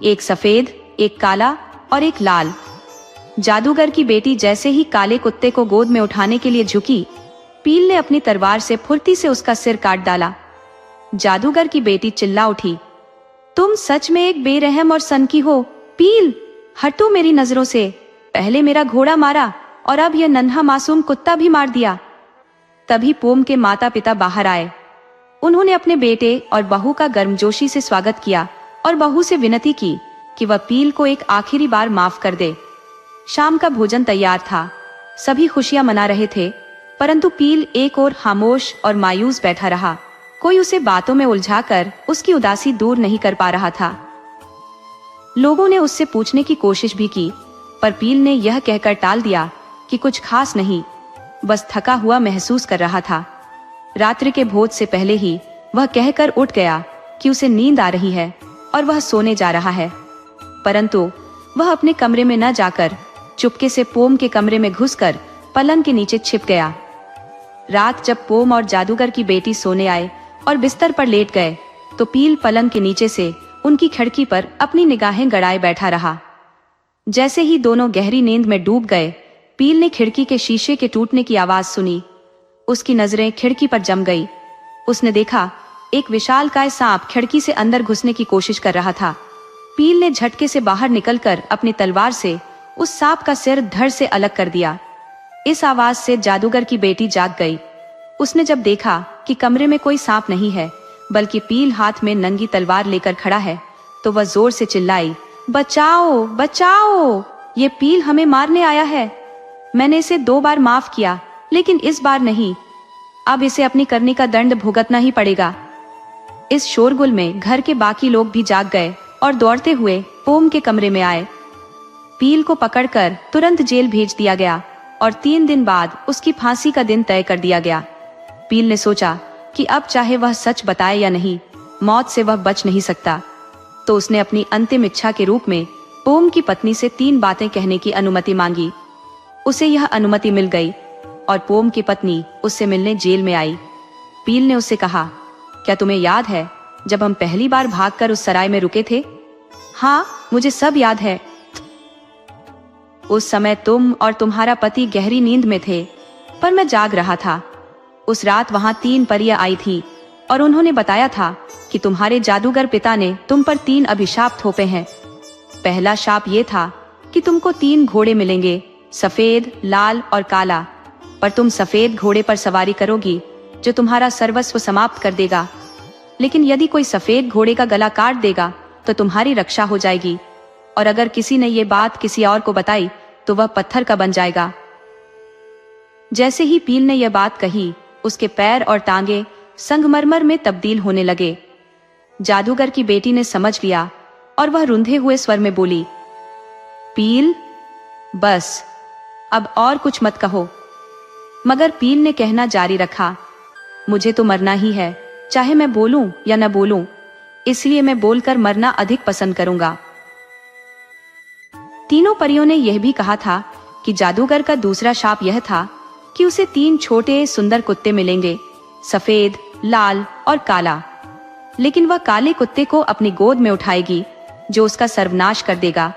एक सफेद, एक काला और एक लाल। जादूगर की बेटी जैसे ही काले कुत्ते को गोद में उठाने के लिए झुकी, पील ने अपनी तलवार से फुर्ती से उसका सिर काट डाला। जादूगर की बेटी चिल्ला उठी, तुम सच में एक बेरहम और सनकी हो। पील, हटो मेरी नजरों से। पहले मेरा घोड़ा मारा और अब यह नन्हा मासूम कुत्ता भी मार दिया। तभी पोम के माता पिता बाहर आए। उन्होंने अपने बेटे और बहू का गर्मजोशी से स्वागत किया और बहू से विनती की कि वह पील को एक आखिरी बार माफ कर दे। शाम का भोजन तैयार था। सभी खुशियां मना रहे थे, परंतु पील एक ओर खामोश और मायूस बैठा रहा। कोई उसे बातों में उलझाकर उसकी उदासी दूर नहीं कर पा रहा था। लोगों ने उससे पूछने की कोशिश भी की, पर पील ने यह कहकर टाल दिया कि कुछ खास नहीं, बस थका हुआ महसूस कर रहा था। रात्रि के भोज से पहले ही वह कहकर उठ गया कि उसे नींद आ रही है और वह सोने जा रहा है, परंतु वह अपने कमरे में न जाकर चुपके से पोम के कमरे में घुसकर पलंग के नीचे छिप गया। रात जब पोम और जादूगर की बेटी सोने आए और बिस्तर पर लेट गए तो पील पलंग के नीचे से उनकी खिड़की पर अपनी निगाहें गड़ाए बैठा रहा। जैसे ही दोनों गहरी नींद में डूब गए, पील ने खिड़की के शीशे के टूटने की आवाज सुनी। उसकी नजरें खिड़की पर जम गई। उसने देखा एक विशालकाय सांप खिड़की से अंदर घुसने की कोशिश कर रहा था। पील ने झटके से बाहर निकलकर अपनी तलवार से उस सांप का सिर धड़ से अलग कर दिया। इस आवाज से जादूगर की बेटी जाग गई। उसने जब देखा कि कमरे में कोई सांप नहीं है बल्कि पील हाथ में नंगी तलवार लेकर खड़ा है, तो वह जोर से चिल्लाई, बचाओ बचाओ, ये पील हमें मारने आया है। मैंने इसे 2 बार माफ किया, लेकिन इस बार नहीं। अब इसे अपनी करनी का दंड भुगतना ही पड़ेगा। इस शोरगुल में घर के बाकी लोग भी जाग गए और दौड़ते हुए पोम के कमरे में आए। पील को पकड़कर तुरंत जेल भेज दिया गया और 3 दिन बाद उसकी फांसी का दिन तय कर दिया गया। पील ने सोचा कि अब चाहे वह सच बताए या नहीं, मौत से वह बच नहीं सकता। तो उसने अपनी अंतिम इच्छा के रूप में पोम की पत्नी से 3 बातें कहने की अनुमति मांगी। उसे यह अनुमति मिल गई और पोम की पत्नी उससे मिलने जेल में आई। पील ने उससे कहा, क्या तुम्हें याद है जब हम पहली बार भागकर उस सराय में रुके थे? हाँ, मुझे सब याद है। उस समय तुम और तुम्हारा पति गहरी नींद में थे, पर मैं जाग रहा था। उस रात वहां 3 परियां आई थी। और उन्होंने बताया था कि तुम्हारे जादूगर पिता ने तुम पर 3 अभिशाप थोपे हैं। पहला शाप ये था कि तुमको 3 घोड़े मिलेंगे, सफेद, लाल और काला, पर तुम सफेद घोड़े पर सवारी करोगी जो तुम्हारा सर्वस्व समाप्त कर देगा। लेकिन यदि कोई सफेद घोड़े का गला काट देगा तो तुम्हारी रक्षा हो जाएगी, और अगर किसी ने ये बात किसी और को बताई तो वह पत्थर का बन जाएगा। जैसे ही पील ने यह बात कही, उसके पैर और टांगे संगमरमर में तब्दील होने लगे। जादूगर की बेटी ने समझ लिया और वह रुंधे हुए स्वर में बोली, पील, बस अब और कुछ मत कहो। मगर पील ने कहना जारी रखा, मुझे तो मरना ही है, चाहे मैं बोलूं या न बोलूं, इसलिए मैं बोलकर मरना अधिक पसंद करूंगा। तीनों परियों ने यह भी कहा था कि जादूगर का दूसरा शाप यह था कि उसे 3 छोटे सुंदर कुत्ते मिलेंगे, सफेद, लाल और काला। लेकिन वह काले कुत्ते को अपनी गोद में उठाएगी जो उसका सर्वनाश कर देगा,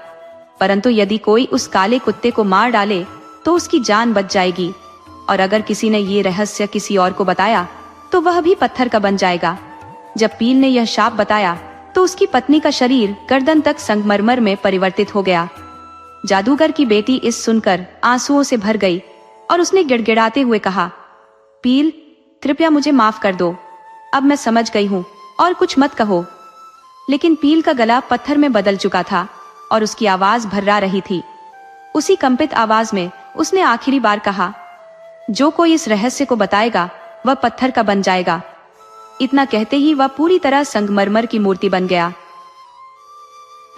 परंतु यदि कोई उस काले कुत्ते को मार डाले तो उसकी जान बच जाएगी, और अगर किसी ने ये रहस्य किसी और को बताया तो वह भी पत्थर का बन जाएगा। जब पील ने यह शाप बताया तो उसकी पत्नी का शरीर गर्दन तक संगमरमर में परिवर्तित हो गया। जादूगर की बेटी इस सुनकर आंसुओं से भर गई और उसने गिड़गिड़ाते हुए कहा, पील, कृपया मुझे माफ कर दो, अब मैं समझ गई हूँ और कुछ मत कहो। लेकिन पील का गला पत्थर में बदल चुका था और उसकी आवाज भर्रा रही थी। उसी कंपित आवाज में उसने आखिरी बार कहा, जो कोई इस रहस्य को बताएगा वह पत्थर का बन जाएगा। इतना कहते ही वह पूरी तरह संगमरमर की मूर्ति बन गया।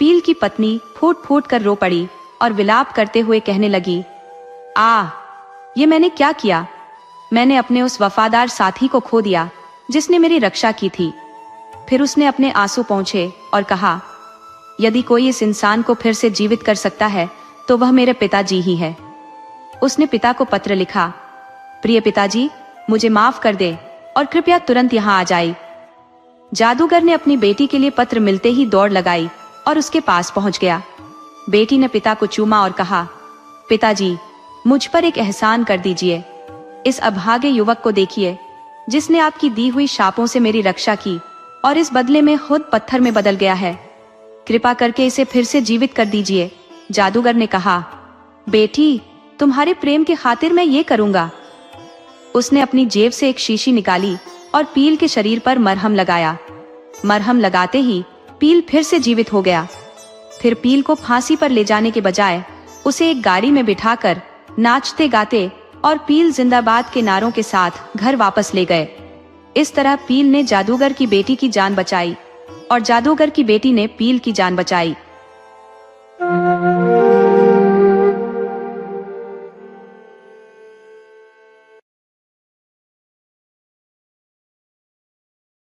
पील की पत्नी फूट फूट कर रो पड़ी और विलाप करते हुए कहने लगी, ये मैंने क्या किया? मैंने अपने उस वफादार साथी को खो दिया जिसने मेरी रक्षा की थी। फिर उसने अपने आंसू पोंछे और कहा, यदि कोई इस इंसान को फिर से जीवित कर सकता है तो वह मेरे पिताजी ही है। उसने पिता को पत्र लिखा, प्रिय पिताजी, मुझे माफ कर दे और कृपया तुरंत यहाँ आ जाए। जादूगर ने अपनी बेटी के लिए पत्र मिलते ही दौड़ लगाई और उसके पास पहुंच गया। बेटी ने पिता को चूमा और कहा, पिताजी, मुझ पर एक एहसान कर दीजिए। इस अभागे युवक को देखिए जिसने आपकी दी हुई शापों से मेरी रक्षा की और इस बदले में खुद पत्थर में बदल गया है। कृपा करके इसे फिर से जीवित कर दीजिए। जादूगर ने कहा, बेटी, तुम्हारे प्रेम के खातिर मैं ये करूंगा। उसने अपनी जेब से एक शीशी निकाली और पील के शरीर पर मरहम लगाया। मरहम लगाते ही पील फिर से जीवित हो गया। फिर पील को फांसी पर ले जाने के बजाय उसे एक गाड़ी में बिठाकर नाचते गाते और पील जिंदाबाद के नारों के साथ घर वापस ले गए। इस तरह पील ने जादूगर की बेटी की जान बचाई और जादूगर की बेटी ने पील की जान बचाई।